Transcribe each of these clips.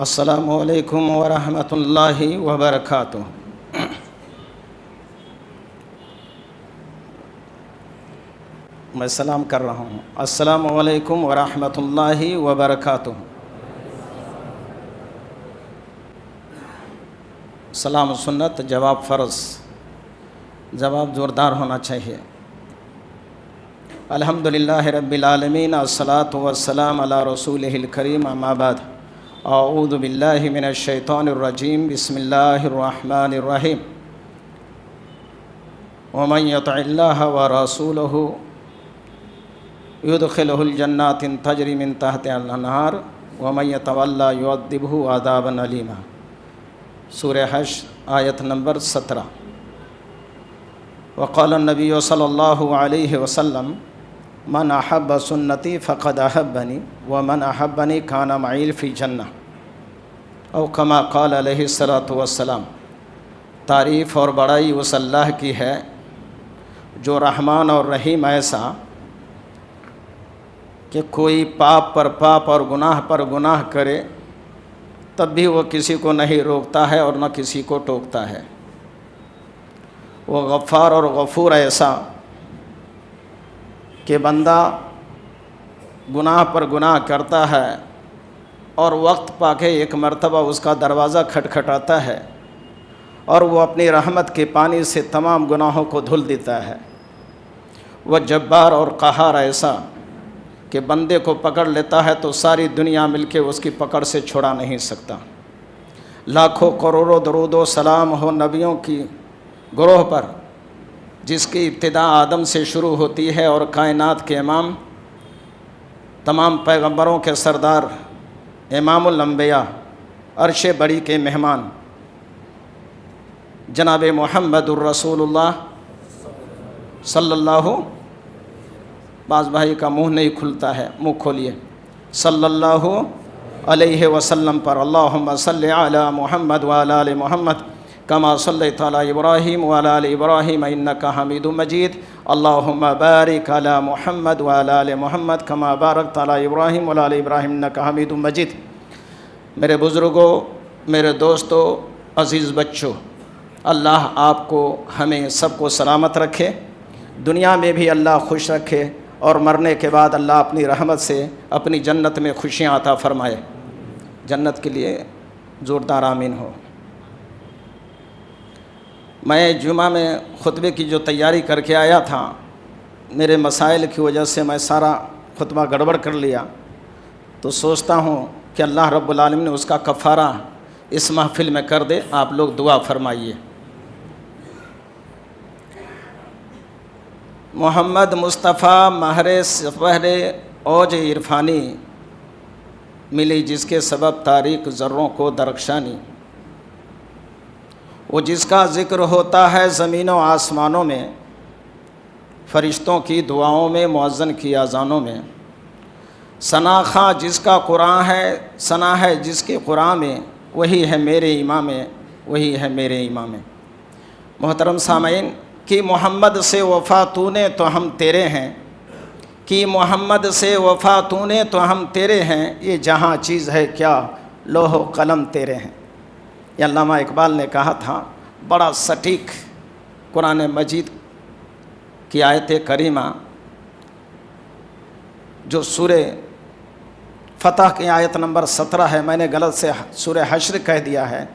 السلام علیکم ورحمۃ اللہ وبرکاتہ۔ میں سلام کر رہا ہوں۔ السلام علیکم ورحمۃ اللہ وبرکاتہ۔ سلام سنت، جواب فرض۔ جواب زوردار ہونا چاہیے۔ الحمدللہ رب العالمین، الصلاۃ والسلام علی رسولہ الکریم، اما بعد۔ اعوذ باللہ من الشیطان الرجیم، بسم اللہ الرحمن الرحیم۔ ومن یطع اللہ ورسولہ یدخلہ الجنات تجری من تحتہا الانہار ومن یتولی یعذبہ عذابا علیما۔ سورہ حشر آیت نمبر 17۔ وقال النبی صلی اللہ علیہ وسلم: من احب سنتی فقد احبنی ومن احبنی کان معی فی الجنہ، او کما قال علیہ الصلاۃ والسلام۔ تعریف اور بڑائی اس اللہ کی ہے جو رحمان اور رحیم ایسا کہ کوئی پاپ پر پاپ اور گناہ پر گناہ کرے تب بھی وہ کسی کو نہیں روکتا ہے اور نہ کسی کو ٹوکتا ہے۔ وہ غفار اور غفور ایسا کہ بندہ گناہ پر گناہ کرتا ہے اور وقت پا کے ایک مرتبہ اس کا دروازہ کھٹکھٹاتا ہے اور وہ اپنی رحمت کے پانی سے تمام گناہوں کو دھل دیتا ہے۔ وہ جبار اور قہار ایسا کہ بندے کو پکڑ لیتا ہے تو ساری دنیا مل کے اس کی پکڑ سے چھڑا نہیں سکتا۔ لاکھوں کروڑوں درود و سلام ہو نبیوں کی گروہ پر، جس کی ابتدا آدم سے شروع ہوتی ہے اور کائنات کے امام، تمام پیغمبروں کے سردار، امام الانبیاء، عرش بری کے مہمان، جناب محمد الرسول اللہ صلی اللہ، بعض بھائی کا منہ نہیں کھلتا ہے، منہ کھولیے، صلی اللہ علیہ وسلم پر۔ اللہم صلی علی محمد وعلی آل محمد کما صلیت علی ابراہیم وعلی آل ابراہیم انک حمید مجید۔ اللہم بارک علی محمد وعلی آل محمد کما بارکت علی ابراہیم وعلی آل ابراہیم انک حمید مجید۔ میرے بزرگوں، میرے دوستوں، عزیز بچوں، اللہ آپ کو، ہمیں سب کو سلامت رکھے، دنیا میں بھی اللہ خوش رکھے، اور مرنے کے بعد اللہ اپنی رحمت سے اپنی جنت میں خوشیاں عطا فرمائے۔ جنت کے لیے زوردار آمین ہو۔ میں جمعہ میں خطبے کی جو تیاری کر کے آیا تھا، میرے مسائل کی وجہ سے میں سارا خطبہ گڑبڑ کر لیا، تو سوچتا ہوں کہ اللہ رب العالمین نے اس کا کفارہ اس محفل میں کر دے۔ آپ لوگ دعا فرمائیے۔ محمد مصطفیٰ مہر سپہر اوج عرفانی ملی، جس کے سبب تاریک ذروں کو درخشانی۔ وہ جس کا ذکر ہوتا ہے زمین و آسمانوں میں، فرشتوں کی دعاؤں میں، مؤذن کی اذانوں میں۔ ثنا خواں جس کا قرآن ہے، ثنا ہے جس کے قرآن میں، وہی ہے میرے امام، وہی ہے میرے امام۔ محترم سامعین، کہ محمد سے وفا تو نے تو ہم تیرے ہیں، کہ محمد سے وفا تو نے تو ہم تیرے ہیں، یہ جہاں چیز ہے کیا لوح و قلم تیرے ہیں۔ یہ علامہ اقبال نے کہا تھا۔ بڑا سٹیک قرآن مجید کی آیت کریمہ، جو سورہ فتح کی آیت نمبر 17 ہے، میں نے غلط سے سورہ حشر کہہ دیا ہے۔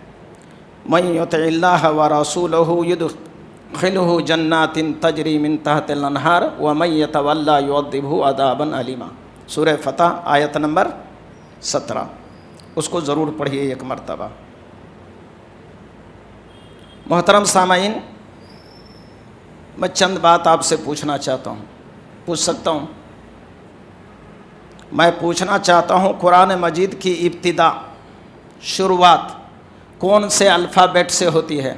من یطع اللہ ورسولہ یدخلہ جنات تجری من تحتہا الانہار ومن یتولی یعذبہ عذابا علیما۔ سورہ فتح آیت نمبر 17، اس کو ضرور پڑھیے ایک مرتبہ۔ محترم سامعین، میں چند بات آپ سے پوچھنا چاہتا ہوں، پوچھ سکتا ہوں؟ میں پوچھنا چاہتا ہوں، قرآن مجید کی ابتدا، شروعات کون سے الفابیٹ سے ہوتی ہے؟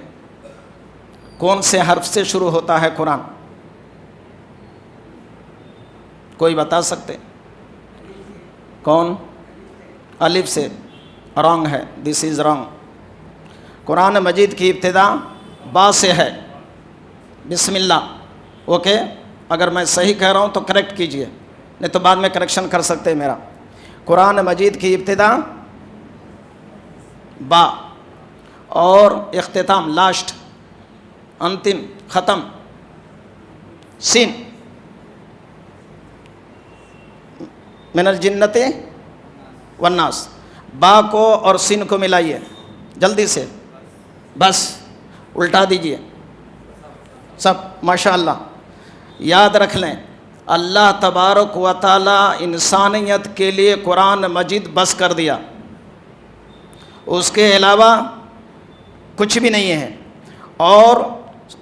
کون سے حرف سے شروع ہوتا ہے قرآن؟ کوئی بتا سکتے؟ کون؟ الف سے؟ رانگ ہے، دس از رانگ۔ قرآن مجید کی ابتدا با سے ہے، بسم اللہ۔ اوکے، اگر میں صحیح کہہ رہا ہوں تو کریکٹ کیجئے، نہیں تو بعد میں کریکشن کر سکتے میرا۔ قرآن مجید کی ابتدا با، اور اختتام لاسٹ انتم ختم سین، من الجنت والناس، با کو اور سین کو ملائیے جلدی سے، بس الٹا دیجئے سب، ماشاءاللہ۔ یاد رکھ لیں اللہ تبارک و تعالی انسانیت کے لیے قرآن مجید بس کر دیا، اس کے علاوہ کچھ بھی نہیں ہے، اور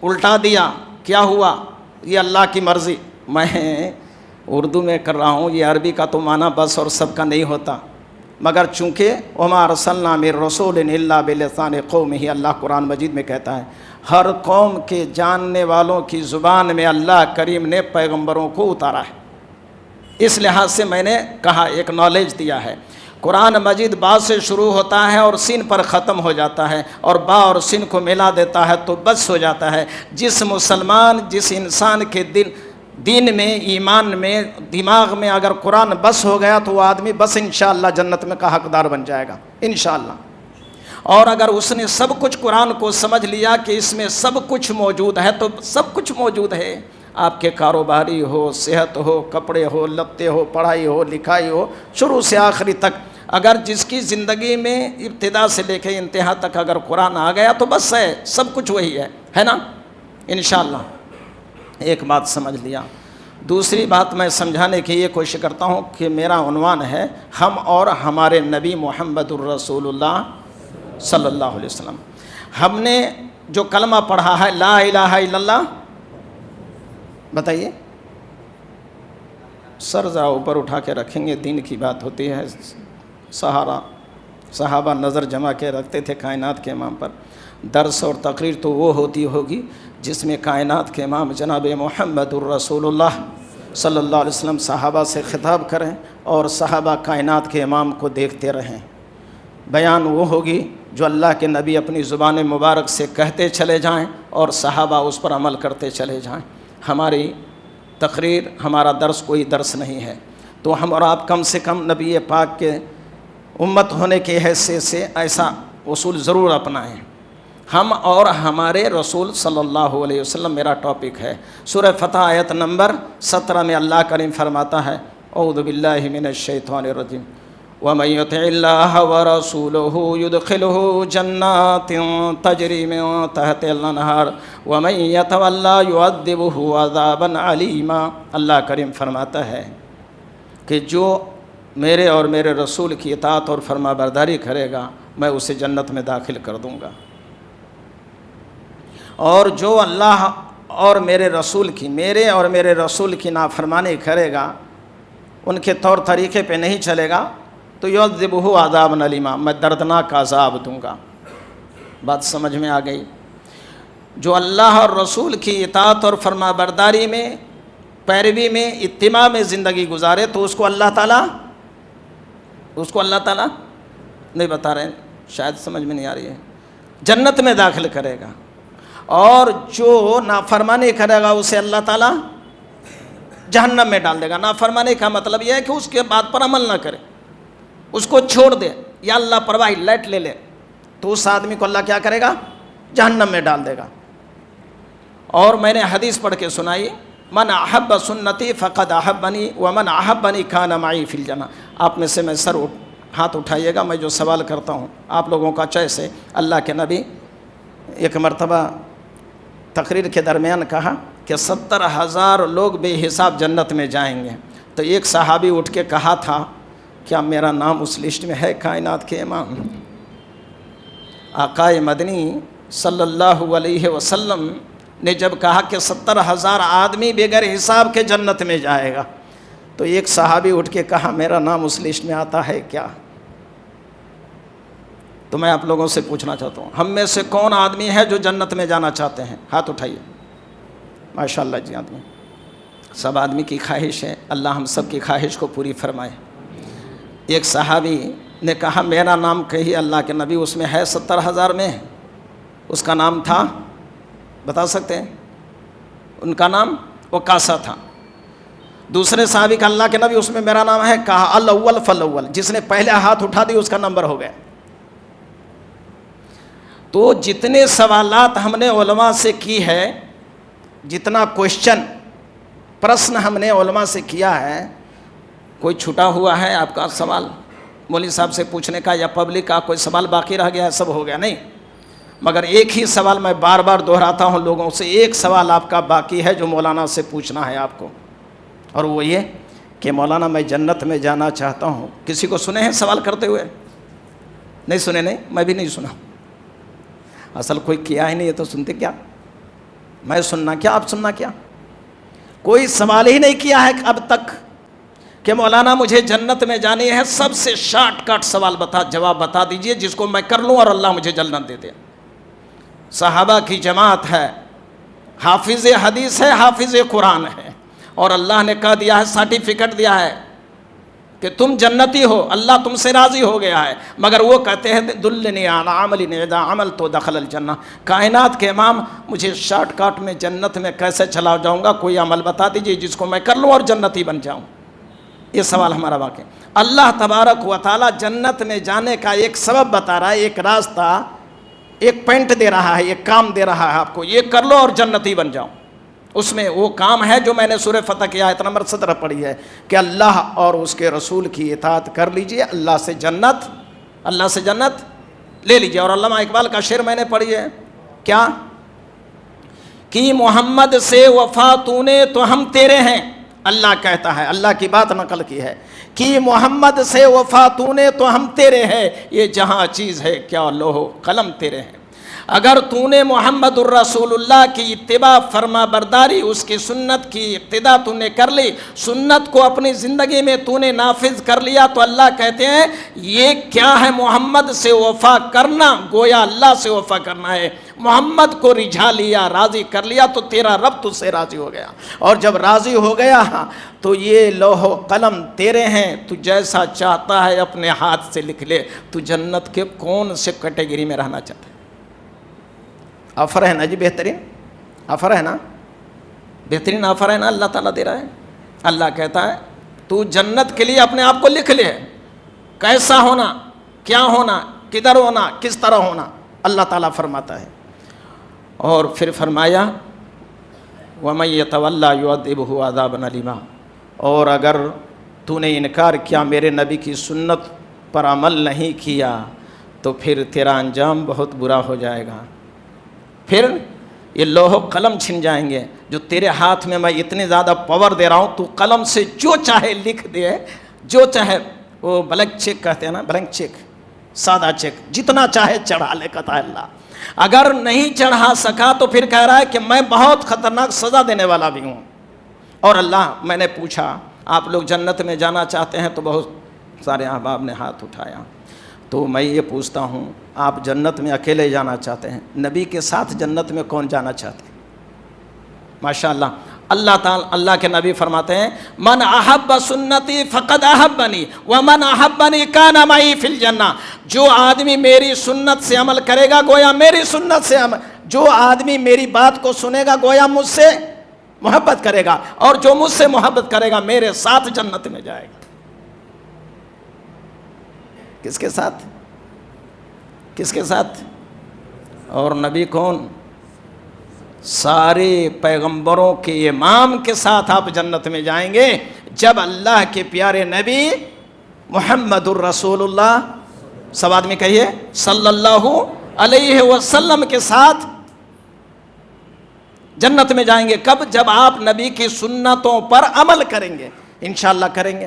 الٹا دیا کیا ہوا؟ یہ اللہ کی مرضی۔ میں اردو میں کر رہا ہوں، یہ عربی کا تو معنی بس اور سب کا نہیں ہوتا، مگر چونکہ وما ارسلنا من رسول الا بلسان قومہ، اللہ قرآن مجید میں کہتا ہے ہر قوم کے جاننے والوں کی زبان میں اللہ کریم نے پیغمبروں کو اتارا ہے۔ اس لحاظ سے میں نے کہا ایک نالج دیا ہے، قرآن مجید با سے شروع ہوتا ہے اور سین پر ختم ہو جاتا ہے، اور با اور سین کو ملا دیتا ہے تو بس ہو جاتا ہے۔ جس مسلمان، جس انسان کے دین میں، ایمان میں، دماغ میں اگر قرآن بس ہو گیا تو وہ آدمی بس انشاءاللہ جنت میں کا حقدار بن جائے گا انشاءاللہ۔ اور اگر اس نے سب کچھ قرآن کو سمجھ لیا کہ اس میں سب کچھ موجود ہے تو سب کچھ موجود ہے، آپ کے کاروباری ہو، صحت ہو، کپڑے ہو، لتے ہو، پڑھائی ہو، لکھائی ہو، شروع سے آخری تک، اگر جس کی زندگی میں ابتدا سے لے کے انتہا تک اگر قرآن آ گیا تو بس ہے، سب کچھ وہی ہے نا انشاءاللہ۔ ایک بات سمجھ لیا۔ دوسری بات میں سمجھانے کی یہ کوشش کرتا ہوں کہ میرا عنوان ہے ہم اور ہمارے نبی محمد الرسول اللہ صلی اللہ علیہ وسلم۔ ہم نے جو کلمہ پڑھا ہے لا الہ الا اللہ، بتائیے سر ذرا اوپر اٹھا کے رکھیں گے، دین کی بات ہوتی ہے۔ صحابہ نظر جما کے رکھتے تھے کائنات کے امام پر۔ درس اور تقریر تو وہ ہوتی ہوگی جس میں کائنات کے امام جناب محمد الرسول اللہ صلی اللہ علیہ وسلم صحابہ سے خطاب کریں اور صحابہ کائنات کے امام کو دیکھتے رہیں۔ بیان وہ ہوگی جو اللہ کے نبی اپنی زبان مبارک سے کہتے چلے جائیں اور صحابہ اس پر عمل کرتے چلے جائیں۔ ہماری تقریر، ہمارا درس کوئی درس نہیں ہے، تو ہم اور آپ کم سے کم نبی پاک کے امت ہونے کی حیثیت سے ایسا اصول ضرور اپنائیں۔ ہم اور ہمارے رسول صلی اللہ علیہ وسلم میرا ٹاپک ہے۔ سورہ فتح آیت نمبر 17 میں اللہ کریم فرماتا ہے اعوذ باللہ من الشیطان الرجیم وَمَن يُطِعِ اللَّهَ وَرَسُولَهُ يُدْخِلْهُ جَنَّاتٍ تَجْرِي مِن تَحْتِهَا الْأَنْهَارُ وَمَن يَتَوَلَّى يُعَذِّبْهُ عَذَابًا عَلِيمًا۔ اللہ کریم فرماتا ہے کہ جو میرے اور میرے رسول کی اطاعت اور فرما برداری کرے گا میں اسے جنت میں داخل کر دوں گا، اور جو اللہ اور میرے رسول کی نافرمانی کرے گا، ان کے طور طریقے پہ نہیں چلے گا تو یعذبہ عذابا علیما، میں دردناک عذاب دوں گا۔ بات سمجھ میں آ گئی؟ جو اللہ اور رسول کی اطاعت اور فرما برداری میں، پیروی میں، اتباع میں زندگی گزارے تو اس کو اللہ تعالیٰ نہیں بتا رہے ہیں، شاید سمجھ میں نہیں آ رہی ہے، جنت میں داخل کرے گا، اور جو نافرمانی کرے گا اسے اللہ تعالیٰ جہنم میں ڈال دے گا۔ نافرمانی کا مطلب یہ ہے کہ اس کے بات پر عمل نہ کرے، اس کو چھوڑ دے، یا اللہ پرواہی لائٹ لے لے، تو اس آدمی کو اللہ کیا کرے گا؟ جہنم میں ڈال دے گا۔ اور میں نے حدیث پڑھ کے سنائی من احب سنتی فقد احبنی ومن احبنی کان معی فی الجنہ۔ آپ میں سے میں ہاتھ اٹھائیے گا، میں جو سوال کرتا ہوں آپ لوگوں کا چوائس ہے۔ اللہ کے نبی ایک مرتبہ تقریر کے درمیان کہا کہ 70,000 لوگ بے حساب جنت میں جائیں گے، تو ایک صحابی اٹھ کے کہا تھا کیا میرا نام اس لسٹ میں ہے؟ کائنات کے امام آقا مدنی صلی اللہ علیہ وسلم نے جب کہا کہ 70,000 آدمی بغیر حساب کے جنت میں جائے گا، تو ایک صحابی اٹھ کے کہا میرا نام اس لسٹ میں آتا ہے کیا؟ تو میں آپ لوگوں سے پوچھنا چاہتا ہوں ہم میں سے کون آدمی ہے جو جنت میں جانا چاہتے ہیں؟ ہاتھ اٹھائیے۔ ماشاءاللہ جی آدمی، سب آدمی کی خواہش ہے، اللہ ہم سب کی خواہش کو پوری فرمائے۔ ایک صحابی نے کہا میرا نام کہیے اللہ کے نبی، اس میں ہے 70,000 میں، اس کا نام تھا، بتا سکتے ہیں؟ ان کا نام وقاسہ تھا۔ دوسرے صحابی کا اللہ کے نبی اس میں میرا نام ہے، کہا الاول فالاول، جس نے پہلے ہاتھ اٹھا دی اس کا نمبر ہو گیا۔ تو جتنے سوالات ہم نے علماء سے کی ہے، جتنا پرشن ہم نے علماء سے کیا ہے، کوئی چھٹا ہوا ہے آپ کا سوال مولوی صاحب سے پوچھنے کا یا پبلک کا کوئی سوال باقی رہ گیا ہے؟ سب ہو گیا نہیں؟ مگر ایک ہی سوال میں بار بار دہراتا ہوں لوگوں سے، ایک سوال آپ کا باقی ہے جو مولانا سے پوچھنا ہے آپ کو، اور وہ یہ کہ مولانا میں جنت میں جانا چاہتا ہوں۔ کسی کو سنے ہیں سوال کرتے ہوئے؟ نہیں سنے؟ نہیں، میں بھی نہیں سنا۔ اصل کوئی کیا ہی نہیں ہے تو سنتے کیا؟ میں سننا کیا، آپ سننا کیا؟ کوئی سوال ہی نہیں کیا ہے اب تک کہ مولانا مجھے جنت میں جانی ہے، سب سے شارٹ کٹ سوال جواب بتا دیجئے جس کو میں کر لوں اور اللہ مجھے جنت دے دے۔ صحابہ کی جماعت ہے، حافظ حدیث ہے، حافظ قرآن ہے، اور اللہ نے کہہ دیا ہے، سرٹیفکیٹ دیا ہے کہ تم جنتی ہو، اللہ تم سے راضی ہو گیا ہے، مگر وہ کہتے ہیں دلنی علی عمل اذا عملت دخل الجنہ۔ کائنات کے امام، مجھے شارٹ کٹ میں جنت میں کیسے چلا جاؤں گا؟ کوئی عمل بتا دیجئے جس کو میں کر لوں اور جنتی بن جاؤں۔ یہ سوال ہمارا واقع۔ اللہ تبارک و تعالی جنت میں جانے کا ایک سبب بتا رہا ہے، ایک راستہ، ایک پوائنٹ دے رہا ہے، ایک کام دے رہا ہے آپ کو، یہ کر لو اور جنتی بن جاؤ۔ اس میں وہ کام ہے جو میں نے سورہ فتح کی آیت نمبر 17 پڑھی ہے کہ اللہ اور اس کے رسول کی اطاعت کر لیجئے، اللہ سے جنت لے لیجئے۔ اور علامہ اقبال کا شعر میں نے پڑھی ہے، کیا کہ محمد سے وفا تو نے تو ہم تیرے ہیں، اللہ کہتا ہے، اللہ کی بات نقل کی ہے کہ محمد سے وفا تو نے تو ہم تیرے ہیں، یہ جہاں چیز ہے کیا لوح قلم تیرے ہیں۔ اگر تو نے محمد الرسول اللہ کی اتباع فرما برداری، اس کی سنت کی اقتداء تو نے کر لی، سنت کو اپنی زندگی میں تو نے نافذ کر لیا، تو اللہ کہتے ہیں یہ کیا ہے محمد سے وفا کرنا؟ گویا اللہ سے وفا کرنا ہے۔ محمد کو رجھا لیا، راضی کر لیا، تو تیرا رب تجھ سے راضی ہو گیا، اور جب راضی ہو گیا تو یہ لوح و قلم تیرے ہیں، تو جیسا چاہتا ہے اپنے ہاتھ سے لکھ لے۔ تو جنت کے کون سے کیٹیگری میں رہنا چاہتا ہے؟ آفر ہے نا جی، بہترین آفر ہے نا، بہترین آفر ہے نا، اللہ تعالیٰ دے رہا ہے۔ اللہ کہتا ہے تو جنت کے لیے اپنے آپ کو لکھ لے، کیسا ہونا، کیا ہونا، کدھر ہونا، کس طرح ہونا، اللہ تعالیٰ فرماتا ہے۔ اور پھر فرمایا وَمَن يَتَوَلَّ يُعَذِّبْهُ عَذَابًا أَلِيمًا، اور اگر تو نے انکار کیا، میرے نبی کی سنت پر عمل نہیں کیا، تو پھر تیرا انجام بہت برا ہو جائے گا۔ پھر یہ لوح و قلم چھن جائیں گے جو تیرے ہاتھ میں میں اتنی زیادہ پاور دے رہا ہوں، تو قلم سے جو چاہے لکھ دے، جو چاہے، وہ بلینک چیک کہتے ہیں نا، بلینک چیک، سادہ چیک، جتنا چاہے چڑھا لے، کہتا ہے اللہ۔ اگر نہیں چڑھا سکا تو پھر کہہ رہا ہے کہ میں بہت خطرناک سزا دینے والا بھی ہوں۔ اور اللہ، میں نے پوچھا آپ لوگ جنت میں جانا چاہتے ہیں؟ تو بہت سارے احباب نے ہاتھ اٹھایا۔ تو میں یہ پوچھتا ہوں، آپ جنت میں اکیلے جانا چاہتے ہیں؟ نبی کے ساتھ جنت میں کون جانا چاہتے ہیں؟ ماشاءاللہ، اللہ تعالی، اللہ کے نبی فرماتے ہیں من احب سنتی فقد احبنی ومن احبنی کان معی فی الجنہ۔ جو آدمی میری سنت سے عمل کرے گا گویا میری سنت سے عمل، جو آدمی میری بات کو سنے گا گویا مجھ سے محبت کرے گا، اور جو مجھ سے محبت کرے گا میرے ساتھ جنت میں جائے گا۔ کس کے ساتھ؟ کس کے ساتھ؟ اور نبی کون؟ سارے پیغمبروں کے امام کے ساتھ آپ جنت میں جائیں گے، جب اللہ کے پیارے نبی محمد الرسول اللہ، سب آدمی کہیے صلی اللہ علیہ وسلم کے ساتھ جنت میں جائیں گے۔ کب؟ جب آپ نبی کی سنتوں پر عمل کریں گے، انشاءاللہ کریں گے،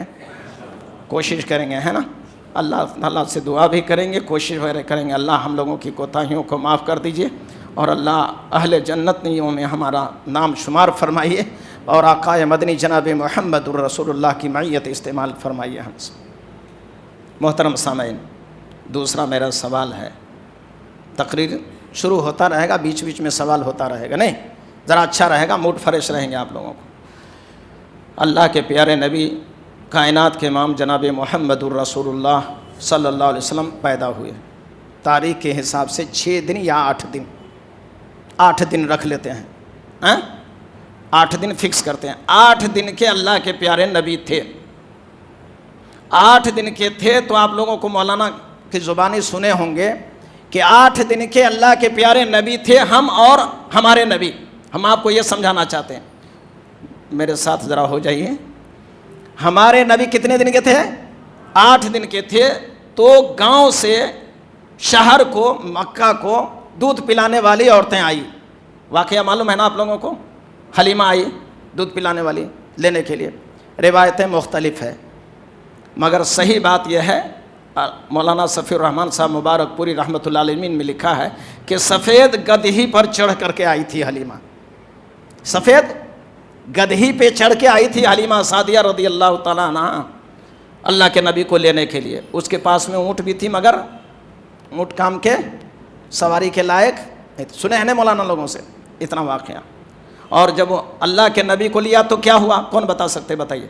کوشش کریں گے، ہے نا؟ اللہ سے دعا بھی کریں گے، کوشش وغیرہ کریں گے۔ اللہ ہم لوگوں کی کوتاہیوں کو معاف کر دیجئے، اور اللہ اہل جنتیوں میں ہمارا نام شمار فرمائیے، اور آقا مدنی جناب محمد الرسول اللہ کی معیت استعمال فرمائیے ہم سے۔ محترم سامعین، دوسرا میرا سوال ہے، تقریر شروع ہوتا رہے گا، بیچ بیچ میں سوال ہوتا رہے گا، نہیں ذرا اچھا رہے گا، موڈ فریش رہیں گے آپ لوگوں کو۔ اللہ کے پیارے نبی، کائنات کے امام جناب محمد الرسول اللہ صلی اللہ علیہ وسلم پیدا ہوئے، تاریخ کے حساب سے 6 دن یا 8 دن، 8 دن رکھ لیتے ہیں، 8 دن فکس کرتے ہیں۔ 8 دن کے اللہ کے پیارے نبی تھے، 8 دن کے تھے، تو آپ لوگوں کو مولانا کی زبانی سنے ہوں گے کہ 8 دن کے اللہ کے پیارے نبی تھے ہم اور ہمارے نبی. ہم آپ کو یہ سمجھانا چاہتے ہیں, میرے ساتھ ذرا ہو جائیے. ہمارے نبی کتنے دن کے تھے؟ 8 دن کے تھے. تو گاؤں سے شہر کو, مکہ کو دودھ پلانے والی عورتیں آئی. واقعہ معلوم ہے نا آپ لوگوں کو؟ حلیمہ آئی دودھ پلانے والی لینے کے لیے. روایتیں مختلف ہے, مگر صحیح بات یہ ہے, مولانا صفی الرحمن صاحب مبارک پوری رحمۃ اللہ علیہ میں لکھا ہے کہ سفید گدھی پر چڑھ کر کے آئی تھی حلیمہ. سفید گدھی پہ چڑھ کے آئی تھی حلیمہ سعدیہ رضی اللہ تعالیٰ عنہ اللہ کے نبی کو لینے کے لیے. اس کے پاس میں اونٹ بھی تھی, مگر اونٹ کام کے سواری کے لائق. سنے ہیں نا مولانا لوگوں سے اتنا واقعہ. اور جب وہ اللہ کے نبی کو لیا تو کیا ہوا, کون بتا سکتے, بتائیے.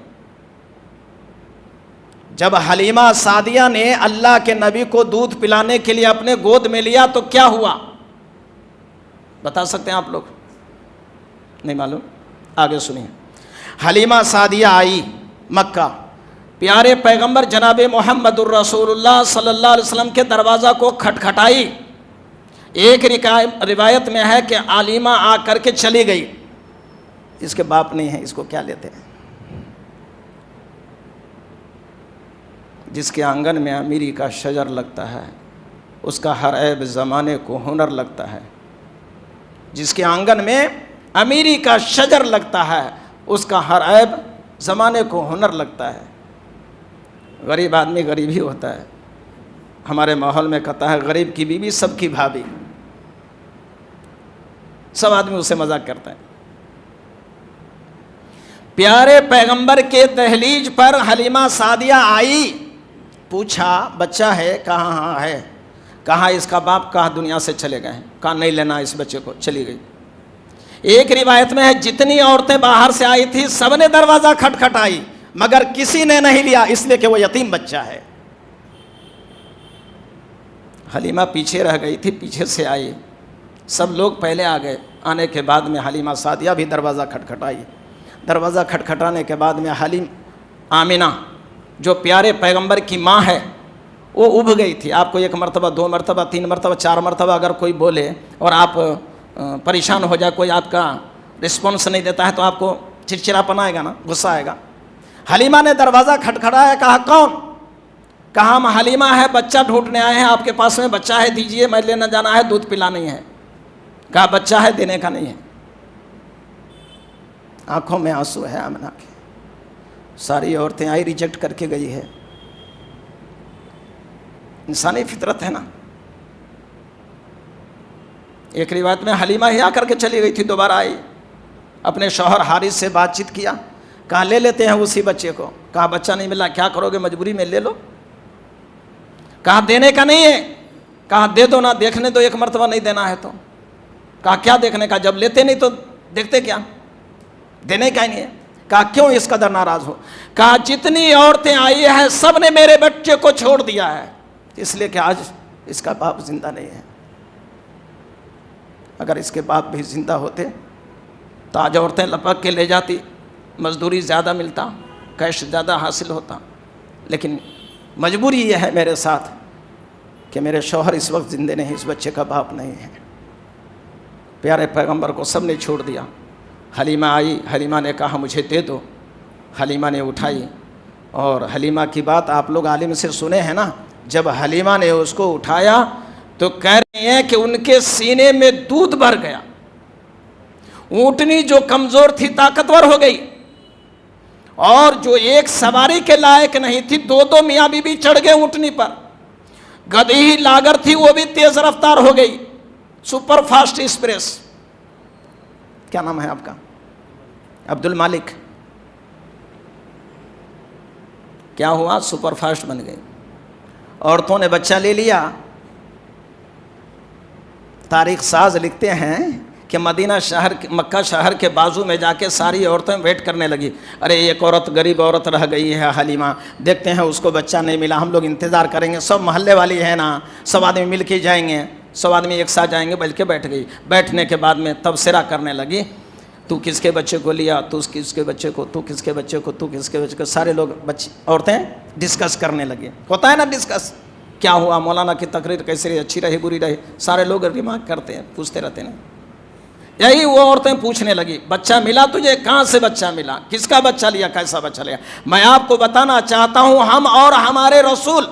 جب حلیمہ سعدیہ نے اللہ کے نبی کو دودھ پلانے کے لیے اپنے گود میں لیا تو کیا ہوا, بتا سکتے ہیں آپ لوگ؟ نہیں معلوم؟ آگے سنیے. حلیمہ سعدیہ آئی مکہ, پیارے پیغمبر جناب محمد الرسول اللہ صلی اللہ علیہ وسلم کے دروازہ کو کھٹکھٹائی. ایک روایت میں ہے کہ حلیمہ آ کر کے چلی گئی. اس کے باپ نہیں ہے, اس کو کیا لیتے ہیں؟ جس کے آنگن میں امیری کا شجر لگتا ہے اس کا ہر عیب زمانے کو ہنر لگتا ہے. جس کے آنگن میں امیری کا شجر لگتا ہے اس کا ہر عیب زمانے کو ہنر لگتا ہے. غریب آدمی غریب ہی ہوتا ہے. ہمارے ماحول میں کہتا ہے غریب کی بیوی سب کی بھابھی. سب آدمی اسے مذاق کرتا ہے. پیارے پیغمبر کے دہلیج پر حلیمہ سعدیہ آئی, پوچھا بچہ ہے کہاں؟ ہاں ہے. کہاں اس کا باپ؟ کہاں دنیا سے چلے گئے ہیں. کہاں نہیں لینا اس بچے کو. چلی گئی. ایک روایت میں ہے جتنی عورتیں باہر سے آئی تھی سب نے دروازہ کھٹکھٹائی مگر کسی نے نہیں لیا, اس لیے کہ وہ یتیم بچہ ہے. حلیمہ پیچھے رہ گئی تھی, پیچھے سے آئی. سب لوگ پہلے آ گئے. آنے کے بعد میں حلیمہ سعدیہ بھی دروازہ کھٹکھٹائی. دروازہ کھٹکھٹانے کے بعد میں حلیم آمنہ جو پیارے پیغمبر کی ماں ہے وہ اُبھ گئی تھی. آپ کو 1 مرتبہ 2 مرتبہ 3 مرتبہ 4 مرتبہ اگر کوئی بولے اور آپ پریشان ہو جائے, کوئی آپ کا رسپانس نہیں دیتا ہے تو آپ کو چڑچڑاپن آئے گا نا, غصہ آئے گا. حلیمہ نے دروازہ کھٹکھٹایا. کہا کون؟ کہا ہم حلیمہ ہے, بچہ ڈھونڈنے آئے ہیں, آپ کے پاس میں بچہ ہے, دیجئے, میں لینا جانا ہے, دودھ پلانی ہے. کہا بچہ ہے, دینے کا نہیں ہے. آنکھوں میں آنسو ہے آمنہ کے. ساری عورتیں آئی, ریجیکٹ کر کے گئی ہے. انسانی فطرت ہے نا. ایک روایت میں حلیمہ ہی آ کر کے چلی گئی تھی, دوبارہ آئی, اپنے شوہر حارث سے بات چیت کیا. کہا لے لیتے ہیں اسی بچے کو. کہا بچہ نہیں ملا, کیا کرو گے, مجبوری میں لے لو. کہا دینے کا نہیں ہے. کہا دے دو نا, دیکھنے دو, 1 مرتبہ نہیں دینا ہے تو. کہا کیا دیکھنے کا, جب لیتے نہیں تو دیکھتے کیا, دینے کا ہی نہیں ہے. کہا کیوں اس قدر ناراض ہو؟ کہا جتنی عورتیں آئی ہیں سب نے میرے بچے کو چھوڑ دیا ہے, اس لیے کہ آج اس کا باپ زندہ نہیں ہے. اگر اس کے باپ بھی زندہ ہوتے تو آج عورتیں لپک کے لے جاتی, مزدوری زیادہ ملتا, کیش زیادہ حاصل ہوتا. لیکن مجبوری یہ ہے میرے ساتھ کہ میرے شوہر اس وقت زندے نہیں, اس بچے کا باپ نہیں ہے. پیارے پیغمبر کو سب نے چھوڑ دیا. حلیمہ آئی, حلیمہ نے کہا مجھے دے دو. حلیمہ نے اٹھائی, اور حلیمہ کی بات آپ لوگ عالم سے سنے ہیں نا, جب حلیمہ نے اس کو اٹھایا تو کہہ رہے ہیں کہ ان کے سینے میں دودھ بھر گیا. اونٹنی جو کمزور تھی طاقتور ہو گئی, اور جو ایک سواری کے لائق نہیں تھی 2 میاں بیوی چڑھ گئے اونٹنی پر. گدھی ہی لاگر تھی وہ بھی تیز رفتار ہو گئی, سپر فاسٹ ایکسپریس. کیا نام ہے آپ کا؟ عبد المالک. کیا ہوا؟ سپر فاسٹ بن گئی. عورتوں نے بچہ لے لیا. تاریخ ساز لکھتے ہیں کہ مدینہ شہر, مکہ شہر کے بازو میں جا کے ساری عورتیں ویٹ کرنے لگی. ارے ایک عورت, غریب عورت رہ گئی ہے حلیمہ, دیکھتے ہیں اس کو بچہ نہیں ملا, ہم لوگ انتظار کریں گے, سب محلے والی ہے نا, سب آدمی مل کے جائیں گے, سب آدمی ایک ساتھ جائیں گے. بلکہ بیٹھ گئی. بیٹھنے کے بعد میں تبصرہ کرنے لگی, تو کس کے بچے کو لیا, تو کس کے بچے کو, تو کس کے بچے کو, تو کس کے بچے کو. سارے لوگ عورتیں ڈسکس کرنے لگے. ہوتا ہے نا ڈسکس, کیا ہوا مولانا کی تقریر کیسی رہی, اچھی رہی بری رہی, سارے لوگ ریمارک کرتے ہیں, پوچھتے رہتے ہیں. یہی وہ عورتیں پوچھنے لگی بچہ ملا تجھے, کہاں سے بچہ ملا, کس کا بچہ لیا, کیسا بچہ لیا. میں آپ کو بتانا چاہتا ہوں ہم اور ہمارے رسول,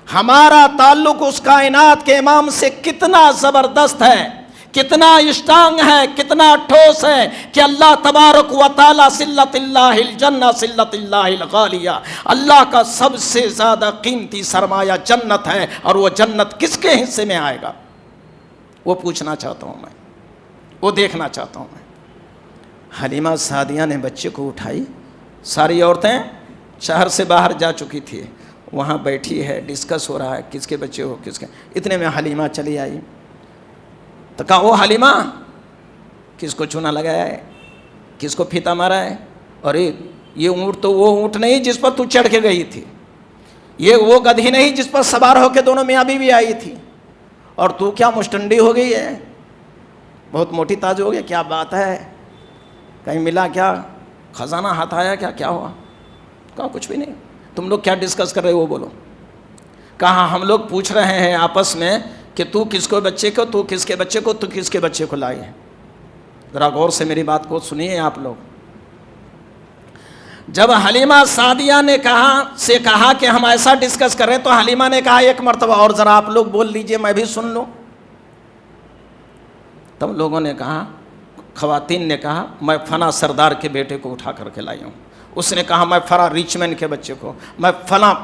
ہمارا تعلق اس کائنات کے امام سے کتنا زبردست ہے, کتنا اسٹرانگ ہے, کتنا ٹھوس ہے کہ اللہ تبارک و تعالی صلت اللہ الجنہ صلت اللہ الغالیہ, اللہ کا سب سے زیادہ قیمتی سرمایہ جنت ہے, اور وہ جنت کس کے حصے میں آئے گا وہ پوچھنا چاہتا ہوں میں, وہ دیکھنا چاہتا ہوں میں. حلیمہ سعدیہ نے بچے کو اٹھائی, ساری عورتیں شہر سے باہر جا چکی تھی, وہاں بیٹھی ہے, ڈسکس ہو رہا ہے کس کے بچے ہو کس کے. اتنے میں حلیمہ چلی آئی تو کہا وہ حلیمہ کس کو چونا لگایا ہے, کس کو پھیتا مارا ہے, اور یہ اونٹ تو وہ اونٹ نہیں جس پر تو چڑھ کے گئی تھی, یہ وہ گدھی نہیں جس پر سوار ہو کے دونوں میاں بیوی آئی تھی, اور تو کیا مشٹنڈی ہو گئی ہے, بہت موٹی تاج ہو گیا, کیا بات ہے, کہیں ملا کیا, خزانہ ہاتھ آیا کیا, کیا ہوا. کہا کچھ بھی نہیں, تم لوگ کیا ڈسکس کر رہے ہو وہ بولو. کہا ہم لوگ پوچھ رہے ہیں آپس میں کہ تو کس کو بچے کو, تو کس کے بچے کو, تو کس کے بچے کو لائی ہے. ذرا غور سے میری بات کو سنیے آپ لوگ. جب حلیمہ سعدیہ نے کہا کہ ہم ایسا ڈسکس کر رہے ہیں, تو حلیمہ نے کہا ایک مرتبہ اور ذرا آپ لوگ بول لیجئے میں بھی سن لوں. تب لوگوں نے کہا, خواتین نے کہا میں فلاں سردار کے بیٹے کو اٹھا کر کے لائی ہوں, اس نے کہا میں فلاں ریچ مین کے بچے کو, میں فلاں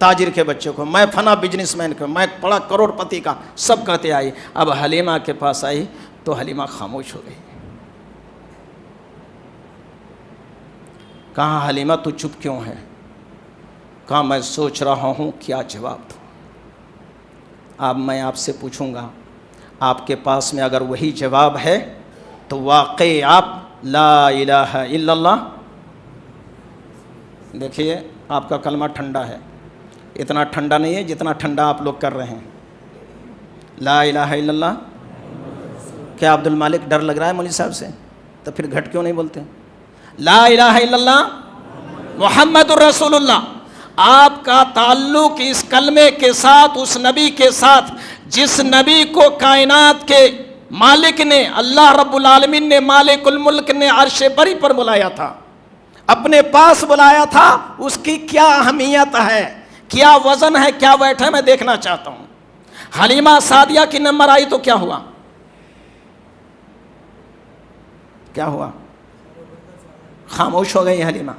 تاجر کے بچے کو, میں فلاں بزنس مین کو, میں بڑا کروڑ پتی کا, سب کہتے آئی. اب حلیمہ کے پاس آئی تو حلیمہ خاموش ہو گئی. کہا حلیمہ تو چپ کیوں ہے, کہا میں سوچ رہا ہوں کیا جواب دوں. اب میں آپ سے پوچھوں گا, آپ کے پاس میں اگر وہی جواب ہے تو واقعی آپ لا الہ الا اللہ, دیکھیے آپ کا کلمہ ٹھنڈا ہے, اتنا ٹھنڈا نہیں ہے جتنا ٹھنڈا آپ لوگ کر رہے ہیں. لا الہ الا اللہ. کیا عبد المالک ڈر لگ رہا ہے مولوی صاحب سے, تو پھر گھٹ کیوں نہیں بولتے. لا الہ الا اللہ محمد الرسول اللہ. آپ کا تعلق اس کلمے کے ساتھ, اس نبی کے ساتھ جس نبی کو کائنات کے مالک نے, اللہ رب العالمین نے, مالک الملک نے عرش بری پر بلایا تھا, اپنے پاس بلایا تھا, اس کی کیا اہمیت ہے, کیا وزن ہے, کیا ویٹ ہے, میں دیکھنا چاہتا ہوں. حلیمہ سعدیہ کی نمبر آئی تو کیا ہوا, کیا ہوا, خاموش ہو گئی حلیمہ.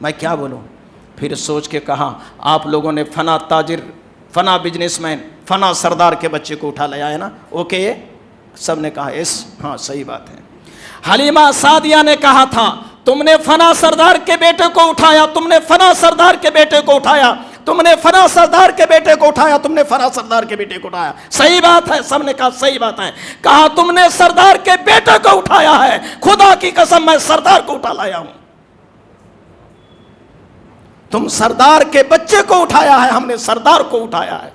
میں کیا بولوں. پھر سوچ کے کہا آپ لوگوں نے فنا تاجر, فنا بزنس مین, فنا سردار کے بچے کو اٹھا لیا ہے نا, اوکے, سب نے کہا یس, ہاں صحیح بات ہے. حلیمہ سعدیہ نے کہا تھا تم نے فنا سردار کے بیٹے کو اٹھایا, تم نے فنا سردار کے بیٹے کو اٹھایا, تم نے فنا سردار کے بیٹے کو اٹھایا, تم نے فنا سردار کے بیٹے کو اٹھایا. صحیح بات ہے, سب نے کہا صحیح بات ہے. کہا تم نے سردار کے بیٹے کو اٹھایا ہے, خدا کی قسم میں سردار کو اٹھا لایا ہوں. تم سردار کے بچے کو اٹھایا ہے, ہم نے سردار کو اٹھایا ہے.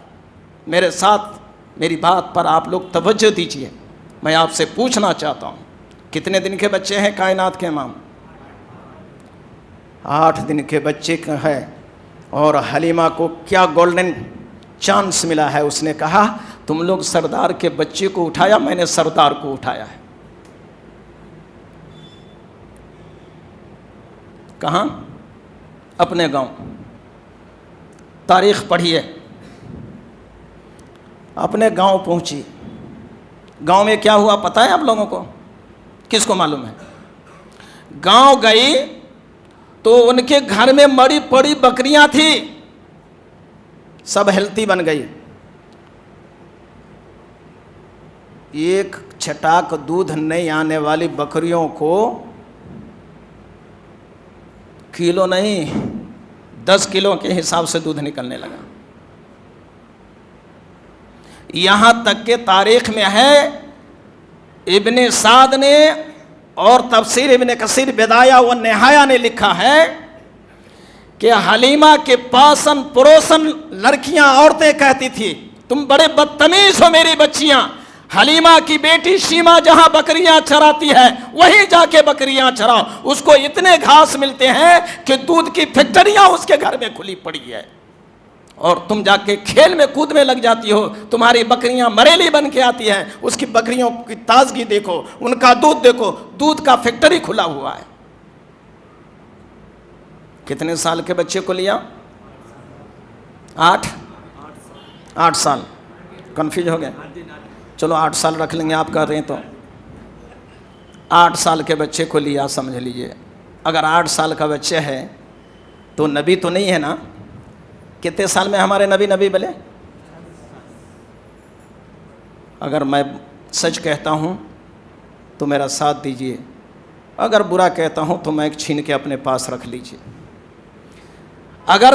میرے ساتھ میری بات پر آپ لوگ توجہ دیجئے. میں آپ سے پوچھنا چاہتا ہوں کتنے دن کے بچے ہیں کائنات کے امام, 8 دن کے بچے کا ہے. اور حلیمہ کو کیا گولڈن چانس ملا ہے, اس نے کہا تم لوگ سردار کے بچے کو اٹھایا, میں نے سردار کو اٹھایا ہے. کہاں, اپنے گاؤں. تاریخ پڑھیے. اپنے گاؤں پہنچی. گاؤں میں کیا ہوا پتہ ہے آپ لوگوں کو, کس کو معلوم ہے. گاؤں گئی تو ان کے گھر میں مری پڑی بکریاں تھیں, سب ہیلتھی بن گئی. ایک چھٹاک دودھ نہیں آنے والی بکریوں کو کلو نہیں 10 کلو کے حساب سے دودھ نکلنے لگا. یہاں تک کہ تاریخ میں ہے, ابن سعد نے اور تفسیر ابن کثیر بدایہ و نہایہ نے لکھا ہے کہ حلیمہ کے پاسن پڑوسن لڑکیاں, عورتیں کہتی تھی تم بڑے بدتمیز ہو میری بچیاں. حلیمہ کی بیٹی شیما جہاں بکریاں چراتی ہے وہیں جا کے بکریاں چراؤ, اس کو اتنے گھاس ملتے ہیں کہ دودھ کی فیکٹریاں اس کے گھر میں کھلی پڑی ہے. اور تم جا کے کھیل میں کود میں لگ جاتی ہو. تمہاری بکریاں مریلی بن کے آتی ہیں, اس کی بکریوں کی تازگی دیکھو, ان کا دودھ دیکھو, دودھ کا فیکٹری کھلا ہوا ہے. کتنے سال کے بچے کو لیا؟ 8 سال. کنفیوز ہو گئے؟ چلو 8 سال رکھ لیں گے, آپ کر رہے ہیں تو 8 سال کے بچے کو لیا. سمجھ لیجئے اگر 8 سال کا بچہ ہے تو نبی تو نہیں ہے نا. کتنے سال میں ہمارے نبی بولے؟ اگر میں سچ کہتا ہوں تو میرا ساتھ دیجئے, اگر برا کہتا ہوں تو میں چھین کے اپنے پاس رکھ لیجئے. اگر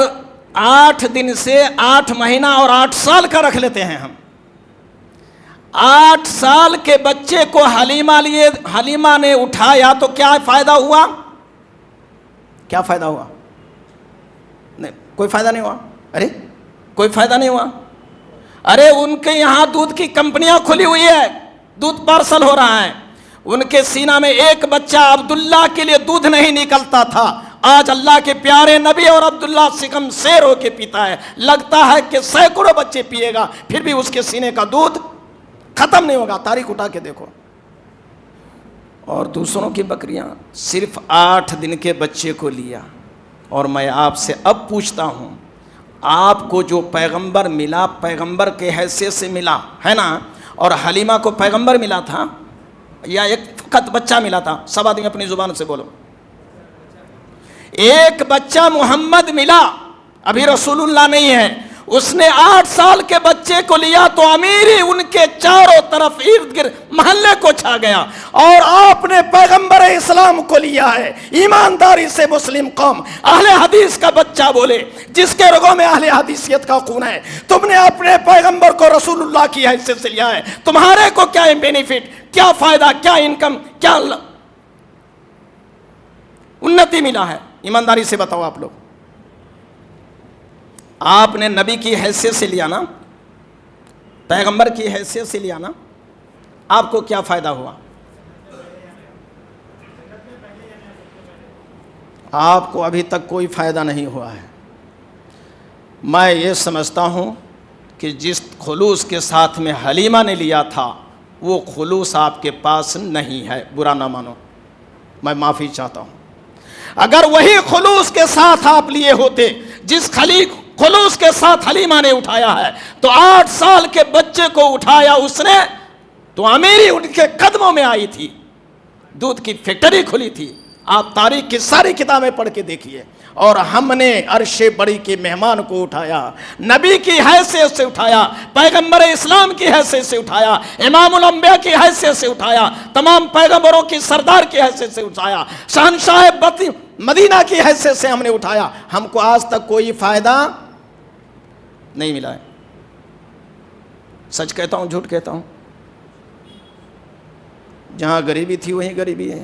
8 دن سے 8 مہینہ اور 8 سال کا رکھ لیتے ہیں ہم, 8 سال کے بچے کو حلیمہ نے اٹھایا تو کیا فائدہ ہوا؟ کیا فائدہ ہوا؟ نہیں, کوئی فائدہ نہیں ہوا. ارے کوئی فائدہ نہیں ہوا. ارے ان کے یہاں دودھ کی کمپنیاں کھلی ہوئی ہے, دودھ پارسل ہو رہا ہے. ان کے سینہ میں ایک بچہ عبداللہ کے لیے دودھ نہیں نکلتا تھا, آج اللہ کے پیارے نبی اور عبداللہ سکم سیر ہو کے پیتا ہے. لگتا ہے کہ سینکڑوں بچے پیے گا, پھر بھی اس کے سینے کا دودھ ختم نہیں ہوگا. تاریخ اٹھا کے دیکھو. اور دوسروں کی بکریاں صرف 8 دن کے بچے کو لیا. اور میں آپ سے اب پوچھتا ہوں, آپ کو جو پیغمبر ملا پیغمبر کے حیثیت سے ملا ہے نا, اور حلیمہ کو پیغمبر ملا تھا یا ایک فقط بچہ ملا تھا؟ سب آدمی اپنی زبان سے بولو. ایک بچہ محمد ملا, ابھی رسول اللہ نہیں ہے. اس نے 8 سال کے بچے کو لیا تو امیری ان کے چاروں طرف ارد گرد محلے کو چھا گیا. اور آپ نے پیغمبر اسلام کو لیا ہے. ایمانداری سے مسلم قوم اہل حدیث کا بچہ بولے, جس کے رگوں میں اہل حدیثیت کا خون ہے. تم نے اپنے پیغمبر کو رسول اللہ کی حیثیت سے لیا ہے. تمہارے کو کیا بینیفٹ, کیا فائدہ, کیا انکم, کیا انتی ملا ہے؟ ایمانداری سے بتاؤ آپ لوگ. آپ نے نبی کی حیثیت سے لیا نا, پیغمبر کی حیثیت سے لیا نا, آپ کو کیا فائدہ ہوا؟ آپ کو ابھی تک کوئی فائدہ نہیں ہوا ہے. میں یہ سمجھتا ہوں کہ جس خلوص کے ساتھ میں حلیمہ نے لیا تھا وہ خلوص آپ کے پاس نہیں ہے. برا نہ مانو, میں معافی چاہتا ہوں. اگر وہی خلوص کے ساتھ آپ لیے ہوتے جس خلوص کے ساتھ حلیمہ نے اٹھایا ہے, تو 8 سال کے بچے کو اٹھایا اس نے تو امیری ان کے قدموں میں آئی تھی, دودھ کی فیکٹری کھلی تھی. آپ تاریخ کی ساری کتابیں پڑھ کے دیکھیے. اور ہم نے عرش بڑی کے مہمان کو اٹھایا, نبی کی حیثیت سے اٹھایا, پیغمبر اسلام کی حیثیت سے اٹھایا, امام الانبیاء کی حیثیت سے اٹھایا, تمام پیغمبروں کی سردار کی حیثیت سے اٹھایا, شہنشاہ مدینہ کی حیثیت سے ہم نے اٹھایا. ہم کو آج تک کوئی فائدہ نہیں ملا ہے. سچ کہتا ہوں جھوٹ کہتا ہوں؟ جہاں غریبی تھی وہیں غریبی ہے.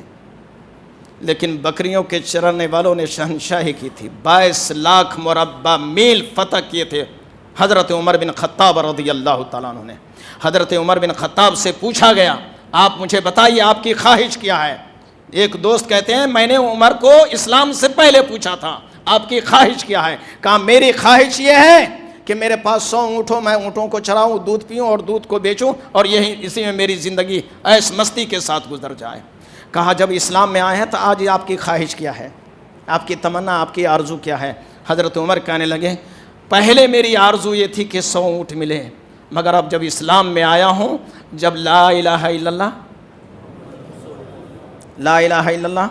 لیکن بکریوں کے چرانے والوں نے شہنشاہی کی تھی. 22 لاکھ مربع میل فتح کیے تھے حضرت عمر بن خطاب رضی اللہ تعالیٰ عنہ نے. حضرت عمر بن خطاب سے پوچھا گیا, آپ مجھے بتائیے آپ کی خواہش کیا ہے؟ ایک دوست کہتے ہیں میں نے عمر کو اسلام سے پہلے پوچھا تھا آپ کی خواہش کیا ہے؟ کہا میری خواہش یہ ہے کہ میرے پاس 100 اونٹ ہو, میں اونٹوں کو چراؤں, دودھ پیوں اور دودھ کو بیچوں, اور اسی میں میری زندگی ایس مستی کے ساتھ گزر جائے. کہا جب اسلام میں آئے ہیں تو آج آپ کی خواہش کیا ہے, آپ کی تمنا, آپ کی آرزو کیا ہے؟ حضرت عمر کہنے لگے پہلے میری آرزو یہ تھی کہ 100 اونٹ ملے, مگر اب جب اسلام میں آیا ہوں, جب لا الہ الا اللہ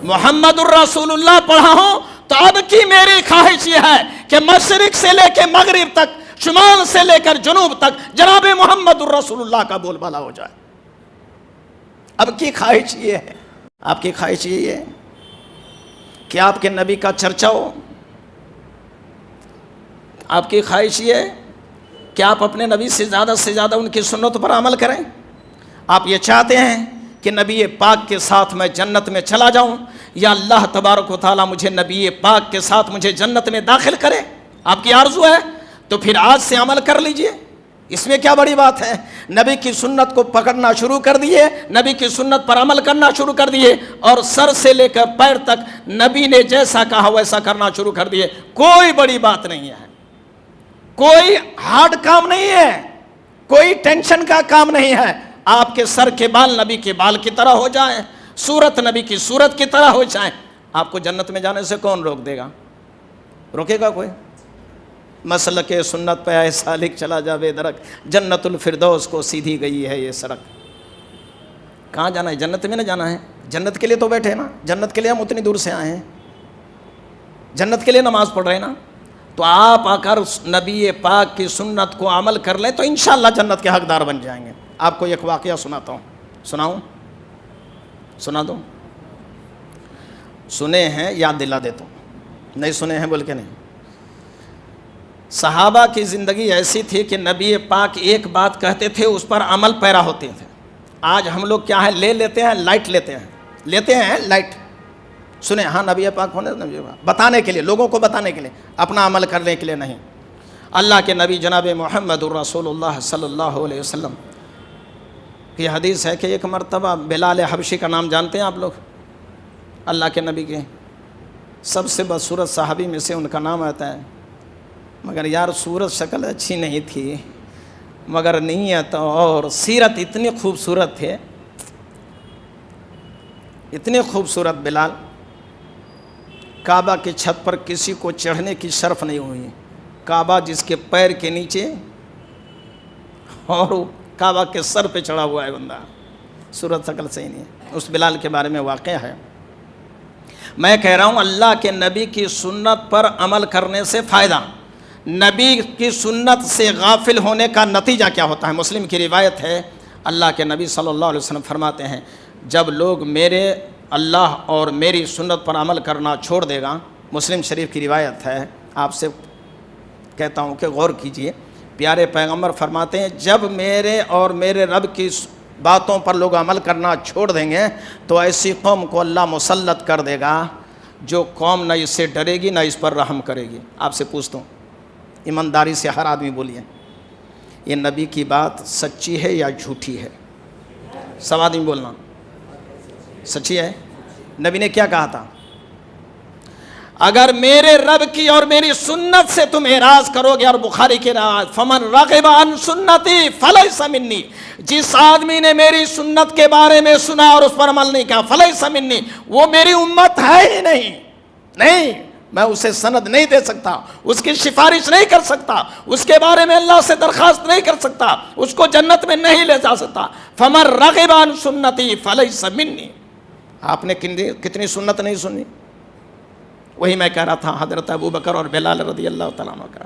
محمد الرسول اللہ پڑھا ہوں, تو اب کی میری خواہش یہ ہے کہ مشرق سے لے کے مغرب تک, شمال سے لے کر جنوب تک جناب محمد الرسول اللہ کا بول بالا ہو جائے. اب کی خواہش یہ ہے, آپ کی خواہش یہ ہے کہ آپ کے نبی کا چرچا ہو. آپ کی خواہش یہ ہے کہ آپ اپنے نبی سے زیادہ ان کی سنت پر عمل کریں. آپ یہ چاہتے ہیں کہ نبی پاک کے ساتھ میں جنت میں چلا جاؤں, یا اللہ تبارک و تعالیٰ مجھے نبی پاک کے ساتھ مجھے جنت میں داخل کرے. آپ کی آرزو ہے تو پھر آج سے عمل کر لیجئے, اس میں کیا بڑی بات ہے؟ نبی کی سنت کو پکڑنا شروع کر دیے, نبی کی سنت پر عمل کرنا شروع کر دیے, اور سر سے لے کر پیر تک نبی نے جیسا کہا ویسا کرنا شروع کر دیے. کوئی بڑی بات نہیں ہے. کوئی ہارڈ کام نہیں ہے، کوئی ٹینشن کا کام نہیں ہے. آپ کے سر کے بال نبی کے بال کی طرح ہو جائیں، صورت نبی کی صورت کی طرح ہو جائیں، آپ کو جنت میں جانے سے کون روک دے گا؟ روکے گا کوئی؟ مسلک سنت پہ اے سالک چلا جا بے درک، جنت الفردوس کو سیدھی گئی ہے یہ سڑک. کہاں جانا ہے؟ جنت میں نہ جانا ہے. جنت کے لیے تو بیٹھے نا، جنت کے لیے ہم اتنی دور سے آئے ہیں، جنت کے لیے نماز پڑھ رہے ہیں نا. تو آپ آ کر نبی پاک کی سنت کو عمل کر لیں تو انشاءاللہ جنت کے حقدار بن جائیں گے. آپ کو ایک واقعہ سناتا ہوں. سناؤں؟ سنا دوں؟ سنے ہیں یاد دلا دیتا ہوں، نہیں سنے ہیں بول کے نہیں. صحابہ کی زندگی ایسی تھی کہ نبی پاک ایک بات کہتے تھے اس پر عمل پیرا ہوتے تھے. آج ہم لوگ کیا ہے، لے لیتے ہیں لائٹ، لیتے ہیں لائٹ. سنیں ہاں نبی پاک ہونے بتانے کے لیے، لوگوں کو بتانے کے لیے، اپنا عمل کرنے کے لیے نہیں. اللہ کے نبی جناب محمد الرسول اللہ صلی اللہ علیہ وسلم کی حدیث ہے کہ ایک مرتبہ بلال حبشی کا نام جانتے ہیں آپ لوگ؟ اللہ کے نبی کے سب سے بدصورت صحابی میں سے ان کا نام آتا ہے. مگر یار صورت شکل اچھی نہیں تھی، مگر نیت اور سیرت اتنی خوبصورت تھے، اتنے خوبصورت. بلال کعبہ کی چھت پر کسی کو چڑھنے کی شرف نہیں ہوئی. کعبہ جس کے پیر کے نیچے اور کعبہ کے سر پہ چڑھا ہوا ہے بندہ، صورت شکل صحیح نہیں ہے. اس بلال کے بارے میں واقعہ ہے. میں کہہ رہا ہوں اللہ کے نبی کی سنت پر عمل کرنے سے فائدہ، نبی کی سنت سے غافل ہونے کا نتیجہ کیا ہوتا ہے. مسلم کی روایت ہے، اللہ کے نبی صلی اللہ علیہ وسلم فرماتے ہیں جب لوگ میرے اللہ اور میری سنت پر عمل کرنا چھوڑ دے گا. مسلم شریف کی روایت ہے، آپ سے کہتا ہوں کہ غور کیجئے. پیارے پیغمبر فرماتے ہیں جب میرے اور میرے رب کی باتوں پر لوگ عمل کرنا چھوڑ دیں گے تو ایسی قوم کو اللہ مسلط کر دے گا جو قوم نہ اس سے ڈرے گی نہ اس پر رحم کرے گی. آپ سے پوچھتا ہوں، ایمانداری سے ہر آدمی بولیے، یہ نبی کی بات سچی ہے یا جھوٹی ہے؟ سب آدمی بولنا. سچی ہے. نبی نے کیا کہا تھا؟ اگر میرے رب کی اور میری سنت سے تم اعراض کرو گے، اور بخاری کے روایت فمن رغب عن سنتی فلیس منی، جس آدمی نے میری سنت کے بارے میں سنا اور اس پر عمل نہیں کیا، فلیس منی، وہ میری امت ہے ہی نہیں، میں اسے سند نہیں دے سکتا، اس کی سفارش نہیں کر سکتا، اس کے بارے میں اللہ سے درخواست نہیں کر سکتا، اس کو جنت میں نہیں لے جا سکتا. فمن رغب عن سنتی فلیس منی. آپ نے کتنی سنت نہیں سنی؟ وہی میں کہہ رہا تھا حضرت ابو بکر اور بلال رضی اللہ تعالیٰ عنہ کا.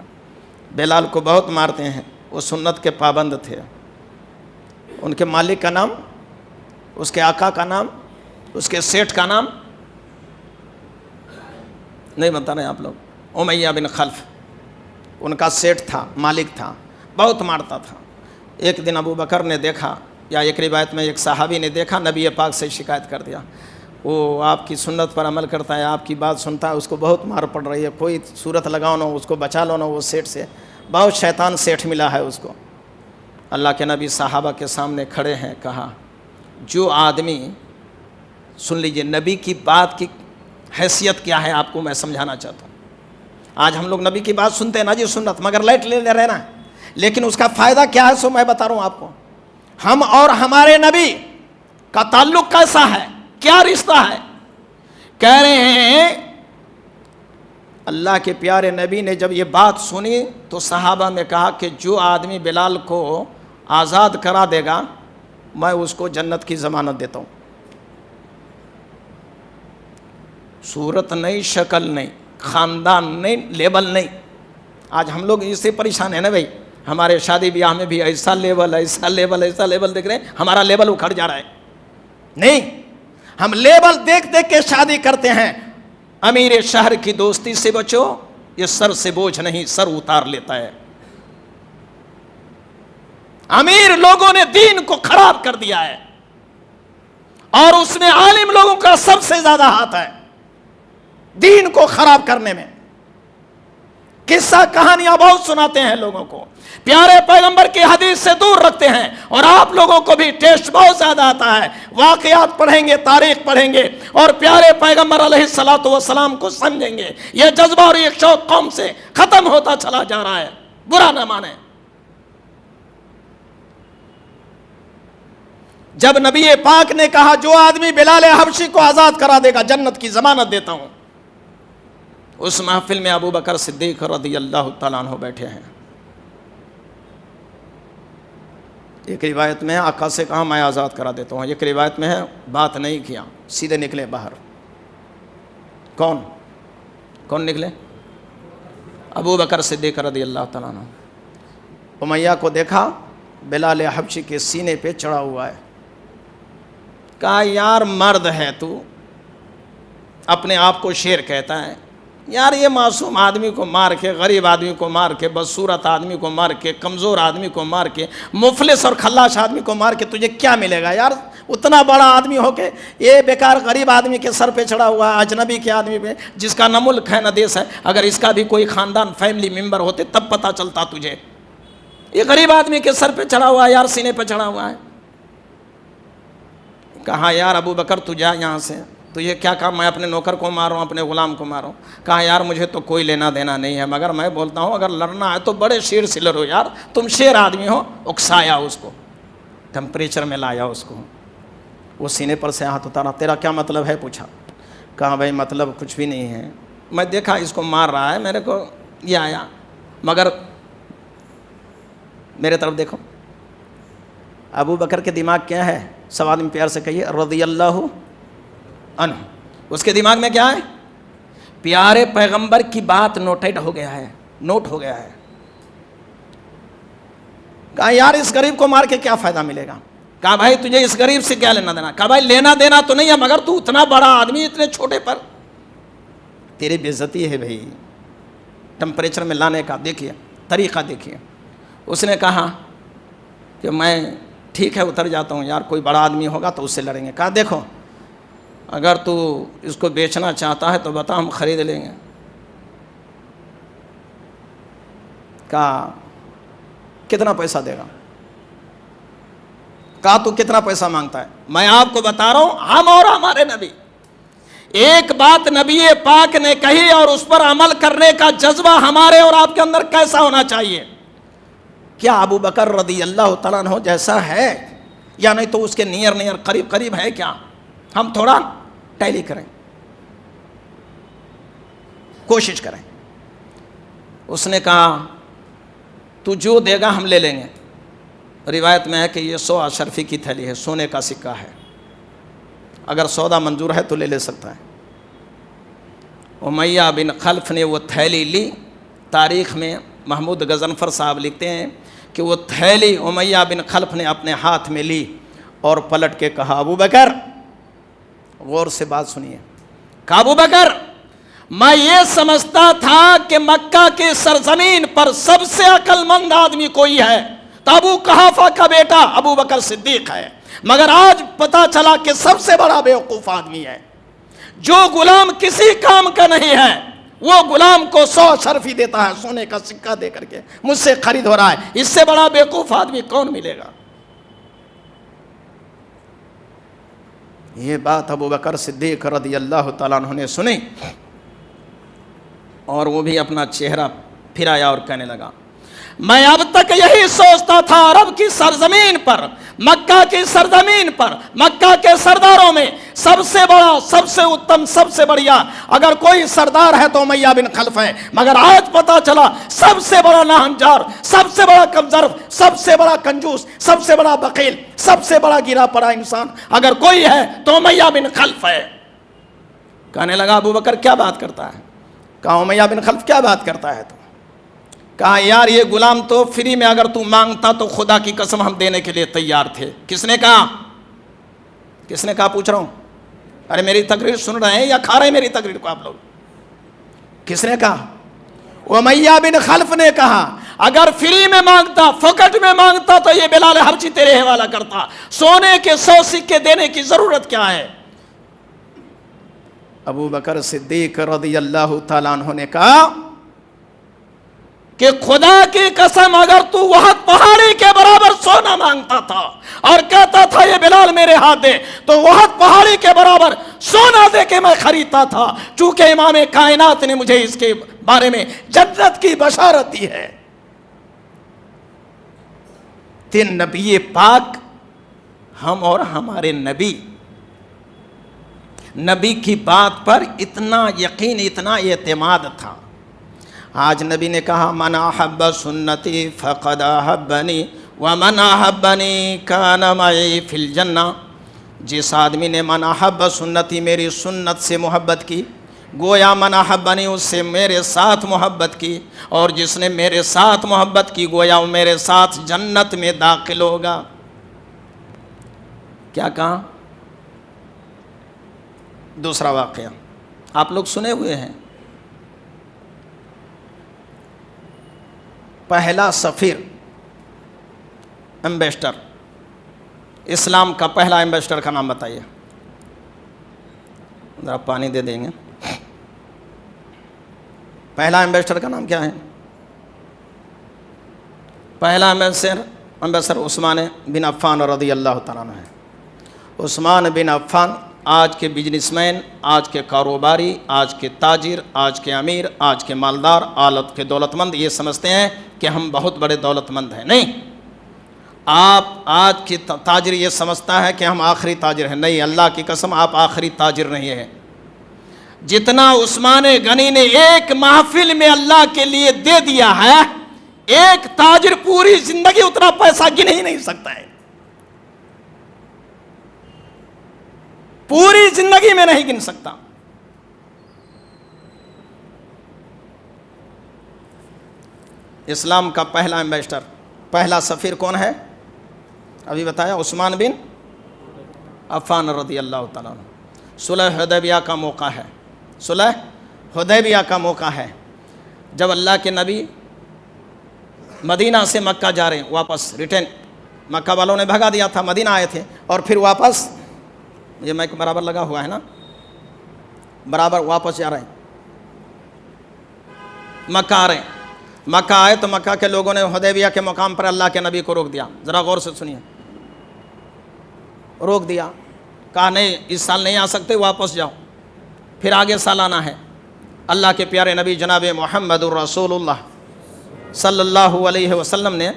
بلال کو بہت مارتے ہیں، وہ سنت کے پابند تھے. ان کے مالک کا نام، اس کے آقا کا نام، اس کے سیٹھ کا نام نہیں بتا رہے آپ لوگ؟ امیہ بن خلف ان کا سیٹھ تھا، مالک تھا، بہت مارتا تھا. ایک دن ابو بکر نے دیکھا، یا ایک روایت میں ایک صحابی نے دیکھا، نبی پاک سے شکایت کر دیا، وہ آپ کی سنت پر عمل کرتا ہے، آپ کی بات سنتا ہے، اس کو بہت مار پڑ رہی ہے، کوئی صورت لگاؤ نا، اس کو بچا لو نا، وہ سیٹھ سے بہت شیطان سیٹھ ملا ہے اس کو. اللہ کے نبی صحابہ کے سامنے کھڑے ہیں، کہا جو آدمی، سن لیجئے نبی کی بات کی حیثیت کیا ہے آپ کو میں سمجھانا چاہتا ہوں. آج ہم لوگ نبی کی بات سنتے ہیں نا جی سنت، مگر لائٹ لے رہے نا، لیکن اس کا فائدہ کیا ہے سو میں بتا رہا ہوں آپ کو. ہم اور ہمارے نبی کا تعلق کیسا ہے، کیا رشتہ ہے؟ کہہ رہے ہیں اللہ کے پیارے نبی نے جب یہ بات سنی تو صحابہ میں کہا کہ جو آدمی بلال کو آزاد کرا دے گا میں اس کو جنت کی ضمانت دیتا ہوں. صورت نہیں، شکل نہیں، خاندان نہیں، لیبل نہیں. آج ہم لوگ اس سے پریشان ہیں نا بھائی، ہمارے شادی بیاہ میں بھی ایسا لیبل دیکھ رہے ہیں، ہمارا لیبل اکھڑ جا رہا ہے. نہیں، ہم لیبل دیکھ دیکھ کے شادی کرتے ہیں. امیر شہر کی دوستی سے بچو، یہ سر سے بوجھ نہیں، سر اتار لیتا ہے. امیر لوگوں نے دین کو خراب کر دیا ہے، اور اس میں عالم لوگوں کا سب سے زیادہ ہاتھ ہے دین کو خراب کرنے میں. قصہ کہانیاں بہت سناتے ہیں لوگوں کو، پیارے پیغمبر کی حدیث سے دور رکھتے ہیں، اور آپ لوگوں کو بھی ٹیسٹ بہت زیادہ آتا ہے. واقعات پڑھیں گے، تاریخ پڑھیں گے، اور پیارے پیغمبر علیہ الصلوۃ والسلام کو سمجھیں گے. یہ جذبہ اور یہ شوق قوم سے ختم ہوتا چلا جا رہا ہے. برا نہ مانے. جب نبی پاک نے کہا جو آدمی بلال حبشی کو آزاد کرا دے گا جنت کی ضمانت دیتا ہوں، اس محفل میں ابو بکر صدیق رضی اللہ تعالیٰ عنہ بیٹھے ہیں. ایک روایت میں آقا سے کہا میں آزاد کرا دیتا ہوں، ایک روایت میں ہے بات نہیں کیا، سیدھے نکلے باہر. کون نکلے؟ ابو بکر صدیق رضی اللہ تعالیٰ عنہ. امیہ کو دیکھا بلال حبشی کے سینے پہ چڑھا ہوا ہے. کہا یار مرد ہے تو، اپنے آپ کو شیر کہتا ہے، یار یہ معصوم آدمی کو مار کے، غریب آدمی کو مار کے، بدصورت آدمی کو مار کے، کمزور آدمی کو مار کے، مفلس اور خلاش آدمی کو مار کے تجھے کیا ملے گا یار؟ اتنا بڑا آدمی ہو کے یہ بیکار غریب آدمی کے سر پہ چڑھا ہوا ہے، اجنبی کے آدمی پہ، جس کا نہ ملک ہے نہ دیس ہے. اگر اس کا بھی کوئی خاندان فیملی ممبر ہوتے تب پتہ چلتا تجھے. یہ غریب آدمی کے سر پہ چڑھا ہوا ہے یار، سینے پہ چڑھا ہوا ہے. کہا یار ابو بکر تو جا یہاں سے، تجھے کیا کام، میں اپنے نوکر کو ماروں، اپنے غلام کو ماروں. کہا یار مجھے تو کوئی لینا دینا نہیں ہے، مگر میں بولتا ہوں اگر لڑنا ہے تو بڑے شیر سے لڑو یار، تم شیر آدمی ہو. اکسایا اس کو، ٹمپریچر میں لایا اس کو. وہ سینے پر سے ہاتھ اتارا. تیرا کیا مطلب ہے پوچھا. کہا بھائی مطلب کچھ بھی نہیں ہے، میں دیکھا اس کو مار رہا ہے، میرے کو یہ آیا، مگر میرے طرف دیکھو. ابو بکر کے دماغ کیا ہے؟ سب آدمی پیار سے کہیے رضی اللہ عنہ. اس کے دماغ میں کیا ہے؟ پیارے پیغمبر کی بات نوٹ ہو گیا ہے. کہا یار اس غریب کو مار کے کیا فائدہ ملے گا؟ کہا بھائی تجھے اس غریب سے کیا لینا دینا؟ کہا بھائی لینا دینا تو نہیں ہے، مگر تو اتنا بڑا آدمی اتنے چھوٹے پر تیری بے عزتی ہے بھائی. ٹمپریچر میں لانے کا دیکھیے طریقہ دیکھیے. اس نے کہا کہ میں ٹھیک ہے اتر جاتا ہوں یار، کوئی بڑا آدمی ہوگا تو اس سے لڑیں گے. کہا دیکھو اگر تو اس کو بیچنا چاہتا ہے تو بتا، ہم خرید لیں گے. کہا کتنا پیسہ دے گا؟ کہا تو کتنا پیسہ مانگتا ہے؟ میں آپ کو بتا رہا ہوں، ہم اور ہمارے نبی، ایک بات نبی پاک نے کہی اور اس پر عمل کرنے کا جذبہ ہمارے اور آپ کے اندر کیسا ہونا چاہیے؟ کیا ابو بکر رضی اللہ تعالیٰ عنہ جیسا ہے یا نہیں تو اس کے نیئر قریب ہے کیا؟ ہم تھوڑا ٹیلی کریں، کوشش کریں. اس نے کہا تو جو دے گا ہم لے لیں گے. روایت میں ہے کہ یہ 100 اشرفی کی تھیلی ہے، سونے کا سکہ ہے، اگر سودا منظور ہے تو لے سکتا ہے. امیہ بن خلف نے وہ تھیلی لی. تاریخ میں محمود غضنفر صاحب لکھتے ہیں کہ وہ تھیلی امیہ بن خلف نے اپنے ہاتھ میں لی اور پلٹ کے کہا ابو بکر، غور سے بات سنیے. کہا ابو بکر میں یہ سمجھتا تھا کہ مکہ کے سرزمین پر سب سے عقل مند آدمی کوئی ہے تو ابو قحافہ کا بیٹا ابو بکر صدیق ہے، مگر آج پتا چلا کہ سب سے بڑا بیوقوف آدمی ہے. جو غلام کسی کام کا نہیں ہے وہ غلام کو 100 اشرفی دیتا ہے، سونے کا سکہ دے کر کے مجھ سے خرید ہو رہا ہے. اس سے بڑا بیوقوف آدمی کون ملے گا؟ یہ بات ابو بکر صدیق رضی اللہ تعالیٰ عنہ نے سنی اور وہ بھی اپنا چہرہ پھرایا اور کہنے لگا میں اب تک یہی سوچتا تھا عرب کی سرزمین پر، مکہ کی سرزمین پر، مکہ کے سرداروں میں سب سے بڑا، سب سے اتم، سب سے بڑھیا اگر کوئی سردار ہے تو امیہ بن خلف ہے، مگر آج پتا چلا سب سے بڑا ناہنجار، سب سے بڑا کمزرف، سب سے بڑا کنجوس، سب سے بڑا بخیل، سب سے بڑا گرا پڑا انسان اگر کوئی ہے تو امیہ بن خلف ہے. کہنے لگا ابو بکر کیا بات کرتا ہے؟ کہا امیہ بن خلف کیا بات کرتا ہے تو؟ کہا یار یہ غلام تو فری میں اگر تو مانگتا تو خدا کی قسم ہم دینے کے لیے تیار تھے. کس نے کہا پوچھ رہا ہوں؟ ارے میری تقریر سن رہے ہیں یا کھا رہے ہیں میری تقریر کو آپ لوگ؟ کس نے کہا؟ امیہ بن خلف نے کہا اگر فری میں مانگتا، فقط میں مانگتا تو یہ بلال حبشی تیرے حوالہ کرتا، سونے کے 100 سکے دینے کی ضرورت کیا ہے؟ ابو بکر صدیق رضی اللہ تعالیٰ عنہ نے کہا کہ خدا کی قسم اگر تو وحد پہاڑی کے برابر سونا مانگتا تھا اور کہتا تھا یہ بلال میرے ہاتھ دے تو وحد پہاڑی کے برابر سونا دے کے میں خریدتا تھا، چونکہ امام کائنات نے مجھے اس کے بارے میں جنت کی بشارت دی ہے. امت نبی پاک، ہم اور ہمارے نبی کی بات پر اتنا یقین، اتنا اعتماد تھا. آج نبی نے کہا من احب سنتی فقد احبنی ومن احبنی کان معی فی الجنہ. جس آدمی نے من احب سنتی میری سنت سے محبت کی، گویا من احبنی اس سے میرے ساتھ محبت کی، اور جس نے میرے ساتھ محبت کی گویا وہ میرے ساتھ جنت میں داخل ہوگا. کیا کہا؟ دوسرا واقعہ آپ لوگ سنے ہوئے ہیں. پہلا سفیر، ایمبیسڈر، اسلام کا پہلا ایمبیسڈر کا نام بتائیے. ذرا پانی دے دیں گے. پہلا ایمبیسڈر کا نام کیا ہے؟ پہلا ایمبیسڈر عثمان بن عفان رضی اللہ تعالیٰ عنہ ہے. عثمان بن عفان آج کے بزنس مین، آج کے کاروباری، آج کے تاجر، آج کے امیر، آج کے مالدار، آلت کے دولت مند یہ سمجھتے ہیں کہ ہم بہت بڑے دولت مند ہیں. نہیں، آپ آج کی تاجر یہ سمجھتا ہے کہ ہم آخری تاجر ہیں. نہیں، اللہ کی قسم آپ آخری تاجر نہیں ہیں. جتنا عثمان غنی نے ایک محفل میں اللہ کے لیے دے دیا ہے، ایک تاجر پوری زندگی اتنا پیسہ گن ہی نہیں سکتا ہے. پوری زندگی میں نہیں گن سکتا. اسلام کا پہلا ایمبیسڈر، پہلا سفیر کون ہے؟ ابھی بتایا، عثمان بن عفان رضی اللہ تعالیٰ عنہ. صلح حدیبیہ کا موقع ہے، صلح حدیبیہ کا موقع ہے. جب اللہ کے نبی مدینہ سے مکہ جا رہے ہیں، واپس ریٹرن، مکہ والوں نے بھگا دیا تھا، مدینہ آئے تھے، اور پھر واپس، یہ مائک برابر لگا ہوا ہے نا، برابر واپس جا رہے ہیں، مکہ آ رہے ہیں. مکہ آئے تو مکہ کے لوگوں نے حدیبیہ کے مقام پر اللہ کے نبی کو روک دیا. ذرا غور سے سنیے، روک دیا، کہا نہیں اس سال نہیں آ سکتے، واپس جاؤ، پھر آگے سال آنا ہے. اللہ کے پیارے نبی جناب محمد الرسول اللہ صلی اللہ علیہ وسلم نے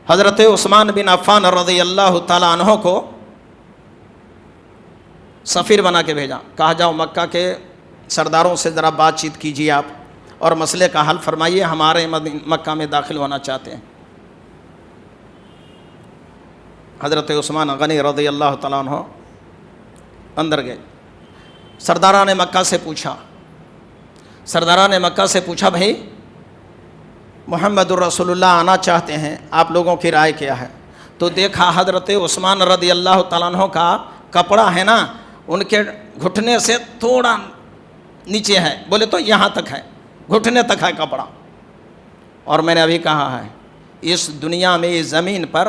حضرت عثمان بن عفان رضی اللہ تعالیٰ عنہ کو سفیر بنا کے بھیجا. کہا جاؤ مکہ کے سرداروں سے ذرا بات چیت کیجیے آپ، اور مسئلے کا حل فرمائیے، ہمارے مکہ میں داخل ہونا چاہتے ہیں. حضرت عثمان غنی رضی اللہ تعالیٰ عنہ اندر گئے. سرداران مکہ سے پوچھا بھائی محمد الرسول اللہ آنا چاہتے ہیں، آپ لوگوں کی رائے کیا ہے؟ تو دیکھا حضرت عثمان رضی اللہ تعالیٰ عنہ کا کپڑا ہے نا، ان کے گھٹنے سے تھوڑا نیچے ہے، بولے تو یہاں تک ہے، گھٹنے تک ہے کپڑا. اور میں نے ابھی کہا ہے، اس دنیا میں، اس زمین پر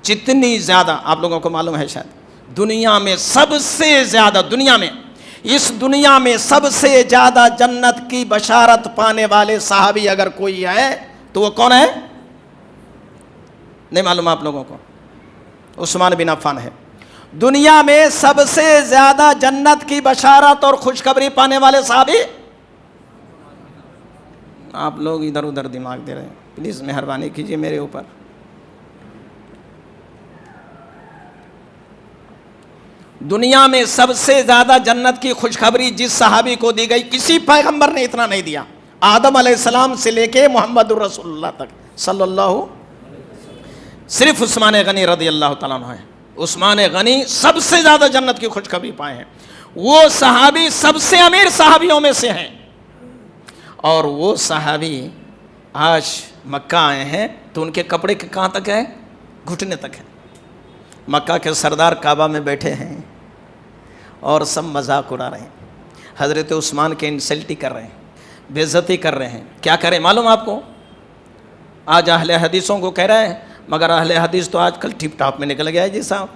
جتنی زیادہ، آپ لوگوں کو معلوم ہے شاید، دنیا میں سب سے زیادہ، اس دنیا میں سب سے زیادہ جنت کی بشارت پانے والے صحابی اگر کوئی ہے تو وہ کون ہے؟ نہیں معلوم آپ لوگوں کو؟ عثمان بن عفان ہے. دنیا میں سب سے زیادہ جنت کی بشارت اور خوشخبری پانے والے صحابی. آپ لوگ ادھر ادھر دماغ دے رہے ہیں، پلیز مہربانی کیجیے میرے اوپر. دنیا میں سب سے زیادہ جنت کی خوشخبری جس صحابی کو دی گئی، کسی پیغمبر نے اتنا نہیں دیا. آدم علیہ السلام سے لے کے محمد الرسول اللہ تک صلی اللہ، صرف عثمان غنی رضی اللہ تعالیٰ عنہ ہے. عثمان غنی سب سے زیادہ جنت کی خوشخبری پائے ہیں. وہ صحابی سب سے امیر صحابیوں میں سے ہیں، اور وہ صحابی آج مکہ آئے ہیں تو ان کے کپڑے کہاں تک ہیں؟ گھٹنے تک ہیں. مکہ کے سردار کعبہ میں بیٹھے ہیں اور سب مذاق اڑا رہے ہیں، حضرت عثمان کے انسلٹی کر رہے ہیں، بے عزتی کر رہے ہیں. کیا کریں معلوم آپ کو؟ آج اہل حدیثوں کو کہہ رہے ہیں، مگر اہل حدیث تو آج کل ٹپ ٹاپ میں نکل گیا ہے. جی صاحب،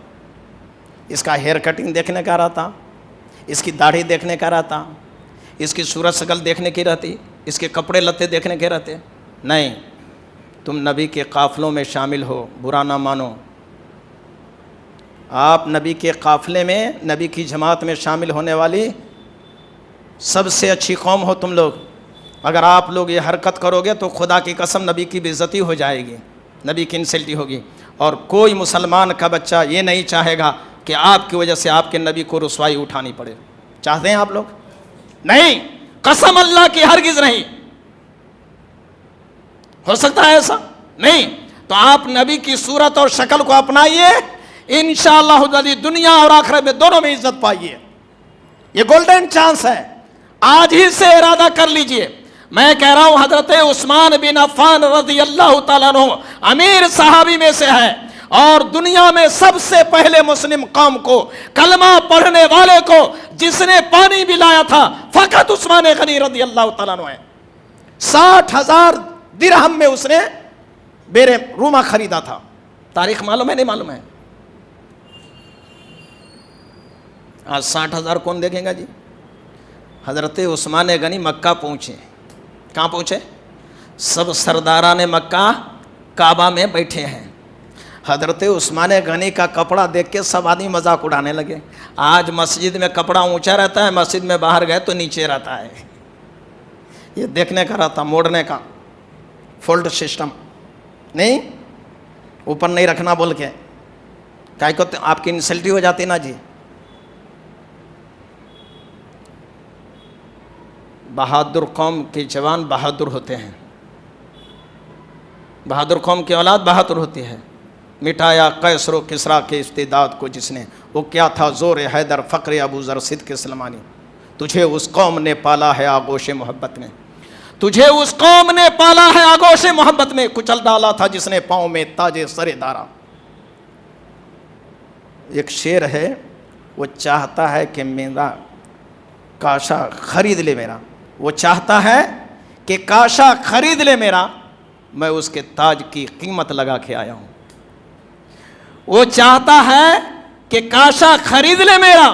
اس کا ہیئر کٹنگ دیکھنے کا رہتا، اس کی داڑھی دیکھنے کا رہتا، اس کی صورت شکل دیکھنے کی رہتی، اس کے کپڑے لتے دیکھنے کے رہتے. نہیں، تم نبی کے قافلوں میں شامل ہو، برا نہ مانو. آپ نبی کے قافلے میں، نبی کی جماعت میں شامل ہونے والی سب سے اچھی قوم ہو تم لوگ. اگر آپ لوگ یہ حرکت کرو گے تو خدا کی قسم نبی کی بے عزتی ہو جائے گی. نبی کی انسلٹی ہوگی. اور کوئی مسلمان کا بچہ یہ نہیں چاہے گا کہ آپ کی وجہ سے آپ کے نبی کو رسوائی اٹھانی پڑے. چاہتے ہیں آپ لوگ؟ نہیں، قسم اللہ کی ہرگز نہیں. ہو سکتا ہے ایسا؟ نہیں. تو آپ نبی کی صورت اور شکل کو اپنائیے، انشاءاللہ دنیا اور آخرت میں دونوں میں عزت پائیے. یہ گولڈن چانس ہے، آج ہی سے ارادہ کر لیجئے. میں کہہ رہا ہوں حضرت عثمان بن عفان رضی اللہ تعالیٰ عنہ امیر صحابی میں سے ہے، اور دنیا میں سب سے پہلے مسلم قوم کو کلمہ پڑھنے والے کو جس نے پانی بھی لایا تھا فقط عثمان غنی رضی اللہ تعالیٰ عنہ ہے. 60,000 درہم میں اس نے بیر روما خریدا تھا. تاریخ معلوم ہے نہیں معلوم ہے؟ آج 60,000 کون دیکھیں گا جی؟ حضرت عثمان غنی مکہ پہنچے. کہاں پہنچے؟ سب سرداران مکہ کعبہ میں بیٹھے ہیں. حضرت عثمان غنی کا کپڑا دیکھ کے سب آدمی مذاق اڑانے لگے. آج مسجد میں کپڑا اونچا رہتا ہے، مسجد میں باہر گئے تو نیچے رہتا ہے. یہ دیکھنے کا رہتا، موڑنے کا فولڈ سسٹم نہیں، اوپر نہیں رکھنا بول کے. کائی کو آپ کی انسلٹی ہو جاتی نا جی. بہادر قوم کے جوان بہادر ہوتے ہیں، بہادر قوم کی اولاد بہادر ہوتی ہے. مٹایا قیصر و کسریٰ کے استعداد کو جس نے، وہ کیا تھا زور حیدر فقر ابو ذر صدق سلمانی. تجھے اس قوم نے پالا ہے آغوش محبت میں، تجھے اس قوم نے پالا ہے آغوش محبت میں، کچل ڈالا تھا جس نے پاؤں میں تاج سر دارا. ایک شعر ہے، وہ چاہتا ہے کہ میرا کاشا خرید لے میرا، وہ چاہتا ہے کہ کاشا خرید لے میرا، میں اس کے تاج کی قیمت لگا کے آیا ہوں. وہ چاہتا ہے کہ کاشا خرید لے میرا،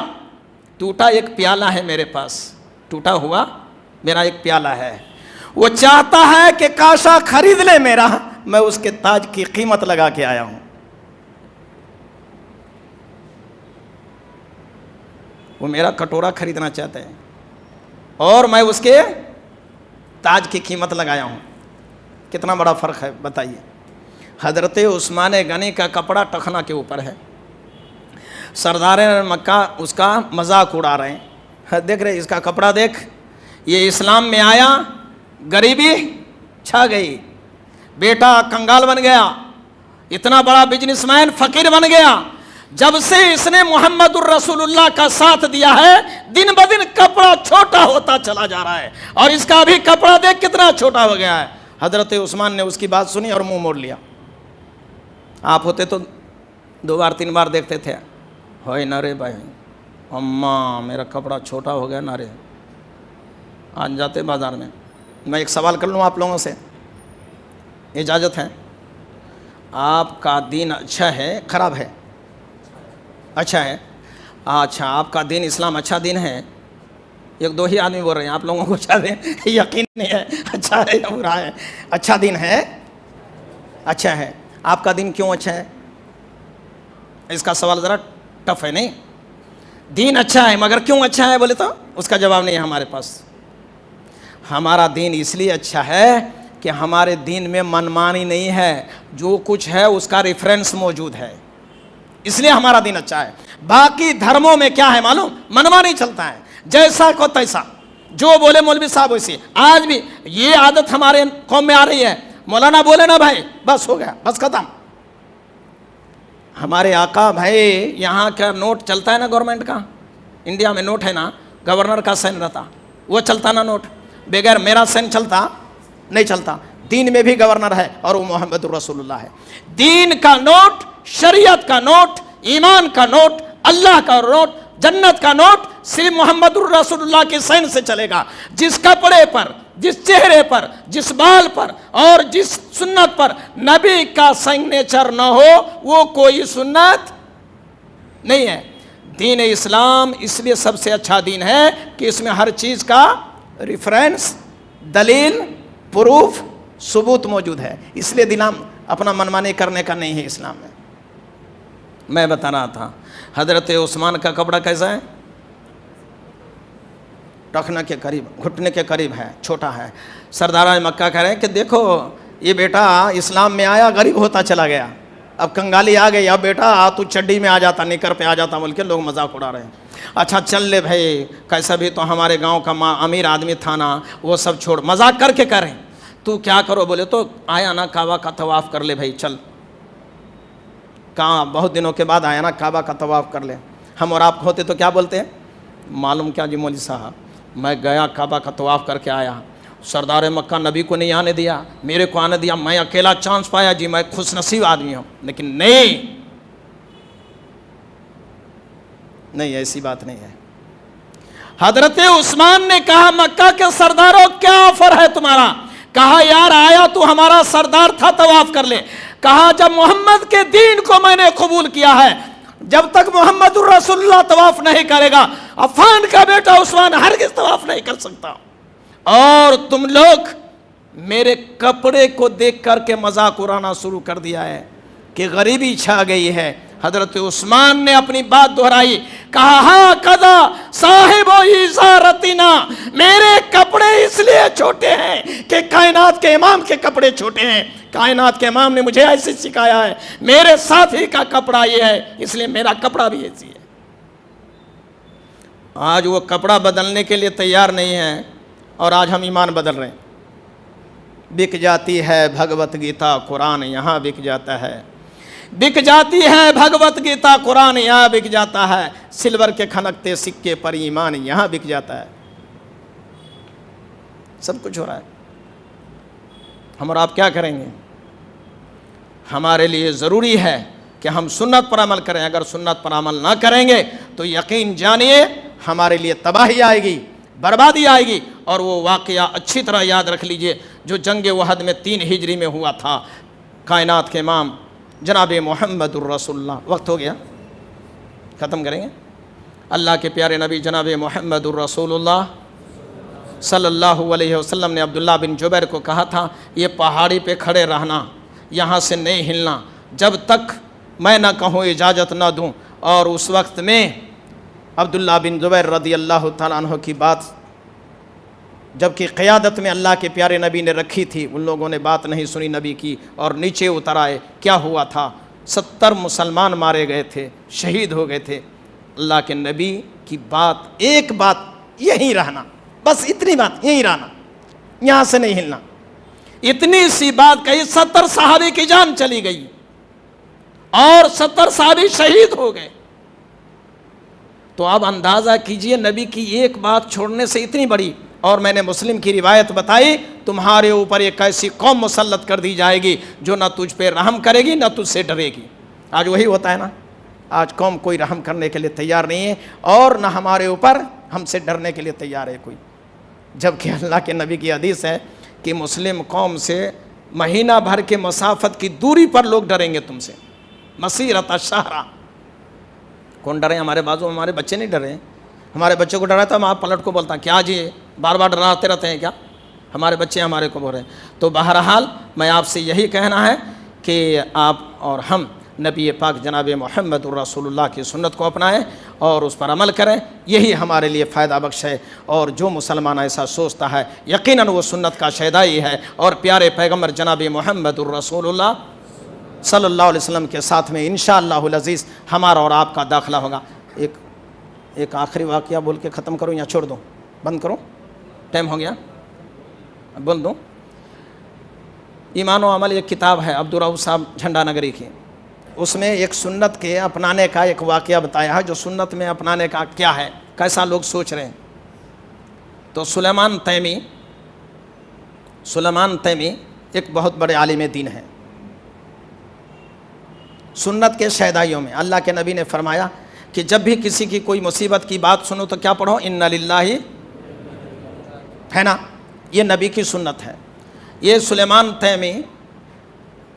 ٹوٹا ایک پیالہ ہے میرے پاس، ٹوٹا ہوا میرا ایک پیالہ ہے. وہ چاہتا ہے کہ کاشا خرید لے میرا، میں اس کے تاج کی قیمت لگا کے آیا ہوں. وہ میرا کٹورا خریدنا چاہتا ہے اور میں اس کے تاج کی قیمت لگایا ہوں. کتنا بڑا فرق ہے بتائیے. حضرت عثمان غنی کا کپڑا ٹخنا کے اوپر ہے، سردار مکہ اس کا مذاق اڑا رہے ہیں. دیکھ رہے اس کا کپڑا دیکھ، یہ اسلام میں آیا غریبی چھا گئی، بیٹا کنگال بن گیا، اتنا بڑا بزنس مین فقیر بن گیا. جب سے اس نے محمد الرسول اللہ کا ساتھ دیا ہے دن بدن کپڑا چھوٹا ہوتا چلا جا رہا ہے، اور اس کا بھی کپڑا دیکھ کتنا چھوٹا ہو گیا ہے. حضرت عثمان نے اس کی بات سنی اور منہ موڑ لیا. آپ ہوتے تو 2 بار 3 بار دیکھتے تھے، ہوئے نہ رے بھائی اماں میرا کپڑا چھوٹا ہو گیا نہ رے. آج جاتے بازار میں. میں ایک سوال کر لوں آپ لوگوں سے، اجازت ہے؟ آپ کا دین اچھا ہے خراب ہے؟ اچھا ہے. اچھا آپ کا دین اسلام اچھا دین ہے؟ 1-2 ہی آدمی بول رہے ہیں، آپ لوگوں کو اچھا دین یقین نہیں ہے اچھا ہے یا برا ہے. اچھا دین ہے، اچھا ہے. آپ کا دین کیوں اچھا ہے؟ اس کا سوال ذرا ٹف ہے نہیں؟ دین اچھا ہے مگر کیوں اچھا ہے بولے تو اس کا جواب نہیں ہے ہمارے پاس. ہمارا دین اس لیے اچھا ہے کہ ہمارے دین میں منمانی نہیں ہے، جو کچھ ہے اس کا ریفرنس موجود ہے، اس لیے ہمارا دین اچھا ہے. باقی دھرموں میں کیا ہے معلوم؟ منمانی چلتا ہے، جیسا کو تیسا، جو بولے مولوی صاحب ویسے. آج بھی یہ عادت ہمارے قوم میں آ رہی ہے، مولانا بولے نا بھائی بس ہو گیا، بس ختم. ہمارے آقا بھائی یہاں کا نوٹ چلتا ہے نا گورنمنٹ کا، انڈیا میں نوٹ ہے نا، گورنر کا سین رہتا، وہ چلتا نا نوٹ، بغیر میرا سین چلتا نہیں چلتا. دین میں بھی گورنر ہے اور وہ محمد الرسول اللہ ہے. دین کا نوٹ، شریعت کا نوٹ، ایمان کا نوٹ، اللہ کا نوٹ، جنت کا نوٹ صرف محمد الرسول اللہ کے سین سے چلے گا. جس کپڑے پر، جس چہرے پر، جس بال پر اور جس سنت پر نبی کا سگنیچر نہ ہو وہ کوئی سنت نہیں ہے. دین اسلام اس لیے سب سے اچھا دین ہے کہ اس میں ہر چیز کا ریفرنس، دلیل، پروف، ثبوت موجود ہے. اس لیے دین اپنا منمانی کرنے کا نہیں ہے اسلام میں. میں بتا رہا تھا حضرت عثمان کا کپڑا کیسا ہے؟ ٹخنا کے قریب، گھٹنے کے قریب ہے، چھوٹا ہے. سرداران مکہ کہہ رہے ہیں کہ دیکھو یہ بیٹا اسلام میں آیا غریب ہوتا چلا گیا, اب کنگالی آ گئی, اب بیٹا تو چڈی میں آ جاتا, نکر پہ آ جاتا, بول کے لوگ مذاق اڑا رہے ہیں. اچھا چل لے بھائی, کیسا بھی تو ہمارے گاؤں کا امیر آدمی تھا نا, وہ سب چھوڑ, مذاق کر کے کریں. تو کیا کرو, بولے تو آیا نا کعبہ کا طواف کر لے بھائی, چل کہاں بہت دنوں کے بعد آیا نا کعبہ کا طواف کر لے. ہم اور آپ ہوتے تو کیا بولتے ہیں معلوم کیا جی مولوی صاحب, میں گیا کعبہ کا طواف کر کے آیا, سردار مکہ نبی کو نہیں آنے دیا, میرے کو آنے دیا, میں اکیلا چانس پایا جی, میں خوش نصیب آدمی ہوں. لیکن نہیں, ایسی بات نہیں ہے. حضرت عثمان نے کہا مکہ کے سرداروں کیا آفر ہے تمہارا؟ کہا یار آیا تو ہمارا سردار تھا, طواف کر لے. کہا جب محمد کے دین کو میں نے قبول کیا ہے, جب تک محمد الرسول اللہ طواف نہیں کرے گا, عفان کا بیٹا عثمان ہرگز طواف نہیں کر سکتا. اور تم لوگ میرے کپڑے کو دیکھ کر کے مذاق اڑانا شروع کر دیا ہے کہ غریبی چھا گئی ہے. حضرت عثمان نے اپنی بات دہرائی, کہا ہاں قضا صاحب و ازارتنا, میرے کپڑے اس لیے چھوٹے ہیں کہ کائنات کے امام کے کپڑے چھوٹے ہیں. کائنات کے امام نے مجھے ایسے سکھایا ہے, میرے ساتھی کا کپڑا یہ ہے, اس لیے میرا کپڑا بھی ایسی ہے. آج وہ کپڑا بدلنے کے لیے تیار نہیں ہے, اور آج ہم ایمان بدل رہے ہیں. بک جاتی ہے بھگوت گیتا قرآن, یہاں بک جاتا ہے. بک جاتی ہے بھگوت گیتا قرآن, یہاں بک جاتا ہے. سلور کے کھنکتے سکے پر ایمان, یہاں بک جاتا ہے. سب کچھ ہو رہا ہے. ہم اور آپ کیا کریں گے؟ ہمارے لیے ضروری ہے کہ ہم سنت پر عمل کریں. اگر سنت پر عمل نہ کریں گے تو یقین جانیے ہمارے لیے تباہی آئے گی, بربادی آئے گی. اور وہ واقعہ اچھی طرح یاد رکھ لیجئے جو جنگ احد میں 3 ہجری میں ہوا تھا. کائنات کے امام جناب محمد الرسول اللہ, وقت ہو گیا ختم کریں گے. اللہ کے پیارے نبی جناب محمد الرسول اللہ صلی اللہ علیہ وسلم نے عبداللہ بن جبیر کو کہا تھا, یہ پہاڑی پہ کھڑے رہنا, یہاں سے نہیں ہلنا جب تک میں نہ کہوں, اجازت نہ دوں. اور اس وقت میں عبداللہ بن جبیر رضی اللہ تعالیٰ عنہ کی بات جبکہ قیادت میں اللہ کے پیارے نبی نے رکھی تھی, ان لوگوں نے بات نہیں سنی نبی کی اور نیچے اتر آئے. کیا ہوا تھا؟ 70 مسلمان مارے گئے تھے, شہید ہو گئے تھے. اللہ کے نبی کی بات, ایک بات, یہیں رہنا, بس اتنی بات, یہیں رہنا, یہاں سے نہیں ہلنا. اتنی سی بات کہی, 70 صحابی کی جان چلی گئی اور 70 صحابی شہید ہو گئے. تو اب اندازہ کیجئے نبی کی ایک بات چھوڑنے سے اتنی بڑی. اور میں نے مسلم کی روایت بتائی, تمہارے اوپر ایک ایسی قوم مسلط کر دی جائے گی جو نہ تجھ پہ رحم کرے گی نہ تجھ سے ڈرے گی. آج وہی ہوتا ہے نا, آج قوم کوئی رحم کرنے کے لیے تیار نہیں ہے اور نہ ہمارے اوپر ہم سے ڈرنے کے لیے تیار ہے کوئی. جبکہ اللہ کے نبی کی حدیث ہے کہ مسلم قوم سے مہینہ بھر کے مسافت کی دوری پر لوگ ڈریں گے تم سے. مسیرۃ الشہر. کون ڈرے؟ ہمارے بازو ہمارے بچے نہیں ڈرے. ہمارے بچوں کو ڈراتا میں آپ پلٹ کو بولتا کیا جی بار بار ڈراتے رہتے ہیں کیا؟ ہمارے بچے ہمارے کو بول رہے ہیں. تو بہرحال میں آپ سے یہی کہنا ہے کہ آپ اور ہم نبی پاک جناب محمد الرسول اللہ کی سنت کو اپنائیں اور اس پر عمل کریں, یہی ہمارے لیے فائدہ بخش ہے. اور جو مسلمان ایسا سوچتا ہے یقیناً وہ سنت کا شیدائی ہے اور پیارے پیغمبر جناب محمد الرسول اللہ صلی اللہ علیہ وسلم کے ساتھ میں انشاءاللہ العزیز ہمارا اور آپ کا داخلہ ہوگا. ایک آخری واقعہ بول کے ختم کروں یا چھوڑ دوں؟ بند کروں؟ ٹائم ہو گیا, بول دوں. ایمان و عمل ایک کتاب ہے عبدالرؤف صاحب جھنڈا نگری کی, اس میں ایک سنت کے اپنانے کا ایک واقعہ بتایا ہے جو سنت میں اپنانے کا کیا ہے, کیسا لوگ سوچ رہے ہیں. تو سلیمان تیمی ایک بہت بڑے عالم دین ہیں. سنت کے شیدائیوں میں اللہ کے نبی نے فرمایا کہ جب بھی کسی کی کوئی مصیبت کی بات سنو تو کیا پڑھو؟ انا للہ, ہے نا, یہ نبی کی سنت ہے. یہ سلیمان تیمی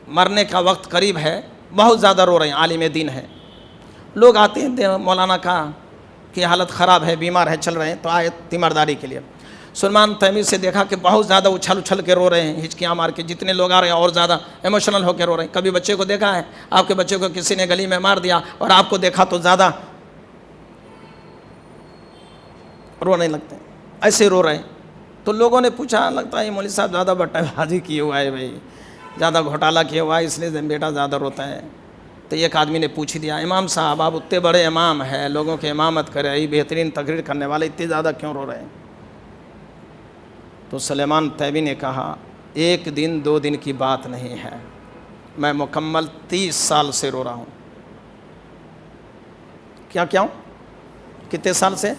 مرنے کا وقت قریب ہے, بہت زیادہ رو رہے ہیں, عالم دین ہے. لوگ آتے ہیں مولانا کا کہ حالت خراب ہے, بیمار ہے, چل رہے ہیں, تو آئے تیمارداری کے لیے. سلیمان تیمی سے دیکھا کہ بہت زیادہ اچھل کے رو رہے ہیں, ہچکیاں مار کے, جتنے لوگ آ رہے ہیں اور زیادہ ایموشنل ہو کے رو رہے ہیں. کبھی بچے کو دیکھا ہے آپ کے بچے کو کسی نے گلی میں مار دیا اور آپ کو دیکھا تو زیادہ رونے لگتے ہیں, ایسے رو رہے ہیں. تو لوگوں نے پوچھا, لگتا ہے یہ مولوی صاحب زیادہ بٹا بازی کیے ہوا ہے بھائی, زیادہ گھوٹالا کیا ہوا ہے اس لیے بیٹا زیادہ روتا ہے. تو ایک آدمی نے پوچھ دیا امام صاحب آپ اتنے بڑے امام ہیں, لوگوں کی امامت کر رہے, بہترین تقریر کرنے والے, اتنے زیادہ کیوں رو رہے ہیں؟ تو سلیمان تیمی نے کہا ایک دن 2 دن کی بات نہیں ہے, میں مکمل 30 سال سے رو رہا ہوں. کیا کتنے سال سے؟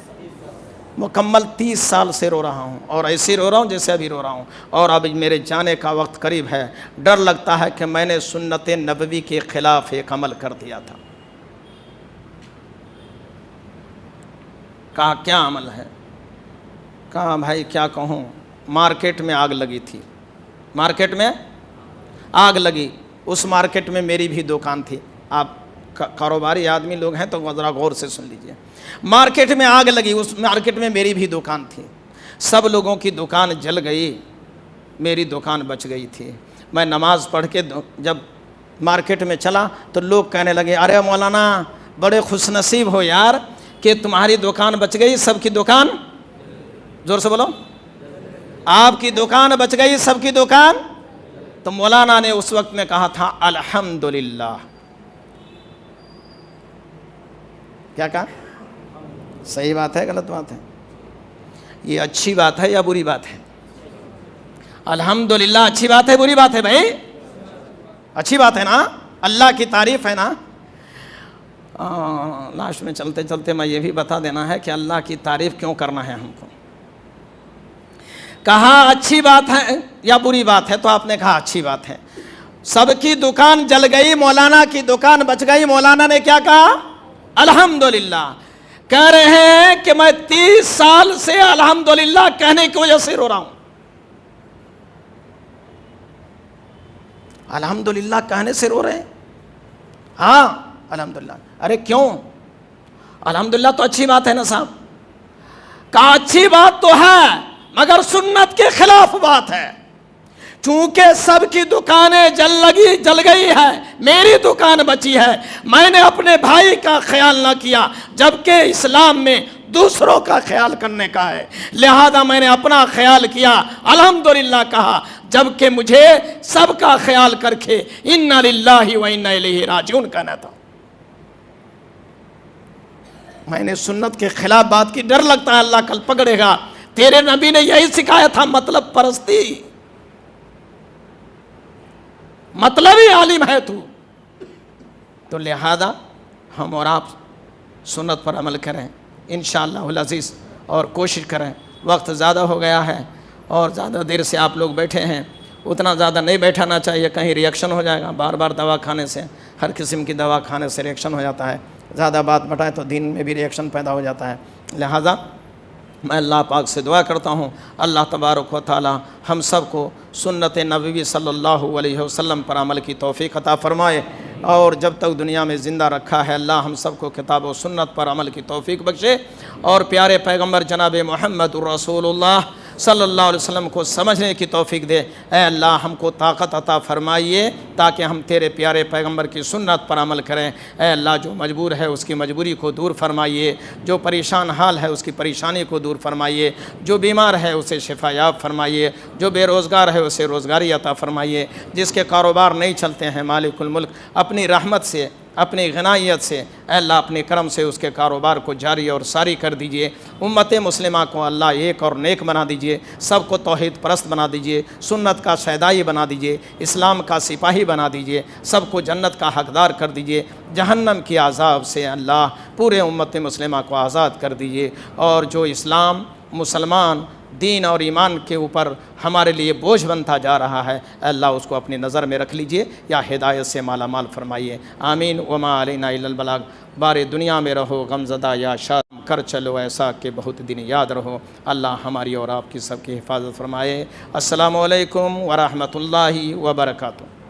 مکمل 30 سال سے رو رہا ہوں, اور ایسے رو رہا ہوں جیسے ابھی رو رہا ہوں, اور اب میرے جانے کا وقت قریب ہے. ڈر لگتا ہے کہ میں نے سنت نبوی کے خلاف ایک عمل کر دیا تھا. کہا کیا عمل ہے؟ کہا بھائی کیا کہوں, مارکیٹ میں آگ لگی تھی. مارکیٹ میں آگ لگی, اس مارکیٹ میں میری بھی دکان تھی. آپ کاروباری آدمی لوگ ہیں تو ذرا غور سے سن لیجئے. مارکیٹ میں آگ لگی, اس مارکیٹ میں میری بھی دکان تھی. سب لوگوں کی دکان جل گئی, میری دکان بچ گئی تھی. میں نماز پڑھ کے جب مارکیٹ میں چلا تو لوگ کہنے لگے ارے مولانا بڑے خوش نصیب ہو یار کہ تمہاری دکان بچ گئی, سب کی دکان, زور سے بولو, آپ کی دکان بچ گئی, سب کی دکان. تو مولانا نے اس وقت میں کہا تھا الحمدللہ. کیا کہا؟ صحیح بات ہے غلط بات ہے؟ یہ اچھی بات ہے یا بری بات ہے؟ الحمدللہ اچھی بات ہے بری بات ہے بھائی؟ اچھی بات ہے نا, اللہ کی تعریف ہے نا. لاسٹ میں چلتے چلتے میں یہ بھی بتا دینا ہے کہ اللہ کی تعریف کیوں کرنا ہے ہم کو. کہا اچھی بات ہے یا بری بات ہے؟ تو آپ نے کہا اچھی بات ہے. سب کی دکان جل گئی, مولانا کی دکان بچ گئی. مولانا نے کیا کہا؟ الحمدللہ. کہہ رہے ہیں کہ میں 30 سال سے الحمدللہ کہنے کی وجہ سے رو رہا ہوں. الحمدللہ کہنے سے رو رہے ہیں؟ ہاں الحمدللہ. ارے کیوں؟ الحمدللہ تو اچھی بات ہے نا صاحب. کہا اچھی بات تو ہے مگر سنت کے خلاف بات ہے. چونکہ سب کی دکانیں جل گئی ہے, میری دکان بچی ہے. میں نے اپنے بھائی کا خیال نہ کیا, جبکہ اسلام میں دوسروں کا خیال کرنے کا ہے. لہذا میں نے اپنا خیال کیا, الحمدللہ کہا, جبکہ مجھے سب کا خیال کر کے انا للہ و انا الیہ راجعون کہنا تھا. میں نے سنت کے خلاف بات کی, ڈر لگتا ہے اللہ کل پکڑے گا. تیرے نبی نے یہی سکھایا تھا, مطلب پرستی, مطلبی عالم ہے تو لہذا ہم اور آپ سنت پر عمل کریں انشاءاللہ العزیز, اور کوشش کریں. وقت زیادہ ہو گیا ہے اور زیادہ دیر سے آپ لوگ بیٹھے ہیں, اتنا زیادہ نہیں بیٹھانا چاہیے, کہیں ریئیکشن ہو جائے گا. بار بار دوا کھانے سے, ہر قسم کی دوا کھانے سے ریئیکشن ہو جاتا ہے. زیادہ بات بٹائے تو دین میں بھی ریئیکشن پیدا ہو جاتا ہے. لہذا میں اللہ پاک سے دعا کرتا ہوں اللہ تبارک و تعالی ہم سب کو سنت نبوی صلی اللہ علیہ وسلم پر عمل کی توفیق عطا فرمائے, اور جب تک دنیا میں زندہ رکھا ہے اللہ ہم سب کو کتاب و سنت پر عمل کی توفیق بخشے, اور پیارے پیغمبر جناب محمد الرسول اللہ صلی اللہ علیہ وسلم کو سمجھنے کی توفیق دے. اے اللہ ہم کو طاقت عطا فرمائیے تاکہ ہم تیرے پیارے پیغمبر کی سنت پر عمل کریں. اے اللہ جو مجبور ہے اس کی مجبوری کو دور فرمائیے, جو پریشان حال ہے اس کی پریشانی کو دور فرمائیے, جو بیمار ہے اسے شفا یاب فرمائیے, جو بے روزگار ہے اسے روزگاری عطا فرمائیے, جس کے کاروبار نہیں چلتے ہیں مالک الملک اپنی رحمت سے اپنی غنائیت سے اے اللہ اپنے کرم سے اس کے کاروبار کو جاری اور ساری کر دیجئے. امت مسلمہ کو اللہ ایک اور نیک بنا دیجئے, سب کو توحید پرست بنا دیجئے, سنت کا شیدائی بنا دیجئے, اسلام کا سپاہی بنا دیجئے, سب کو جنت کا حقدار کر دیجئے, جہنم کی عذاب سے اللہ پورے امت مسلمہ کو آزاد کر دیجئے. اور جو اسلام مسلمان دین اور ایمان کے اوپر ہمارے لیے بوجھ بنتا جا رہا ہے اللہ اس کو اپنی نظر میں رکھ لیجئے یا ہدایت سے مالا مال فرمائیے. آمین. وما علینا الا البلاغ. بارے دنیا میں رہو غمزدہ یا شاد کر چلو ایسا کہ بہت دن یاد رہو. اللہ ہماری اور آپ کی سب کی حفاظت فرمائے. السلام علیکم ورحمۃ اللہ وبرکاتہ.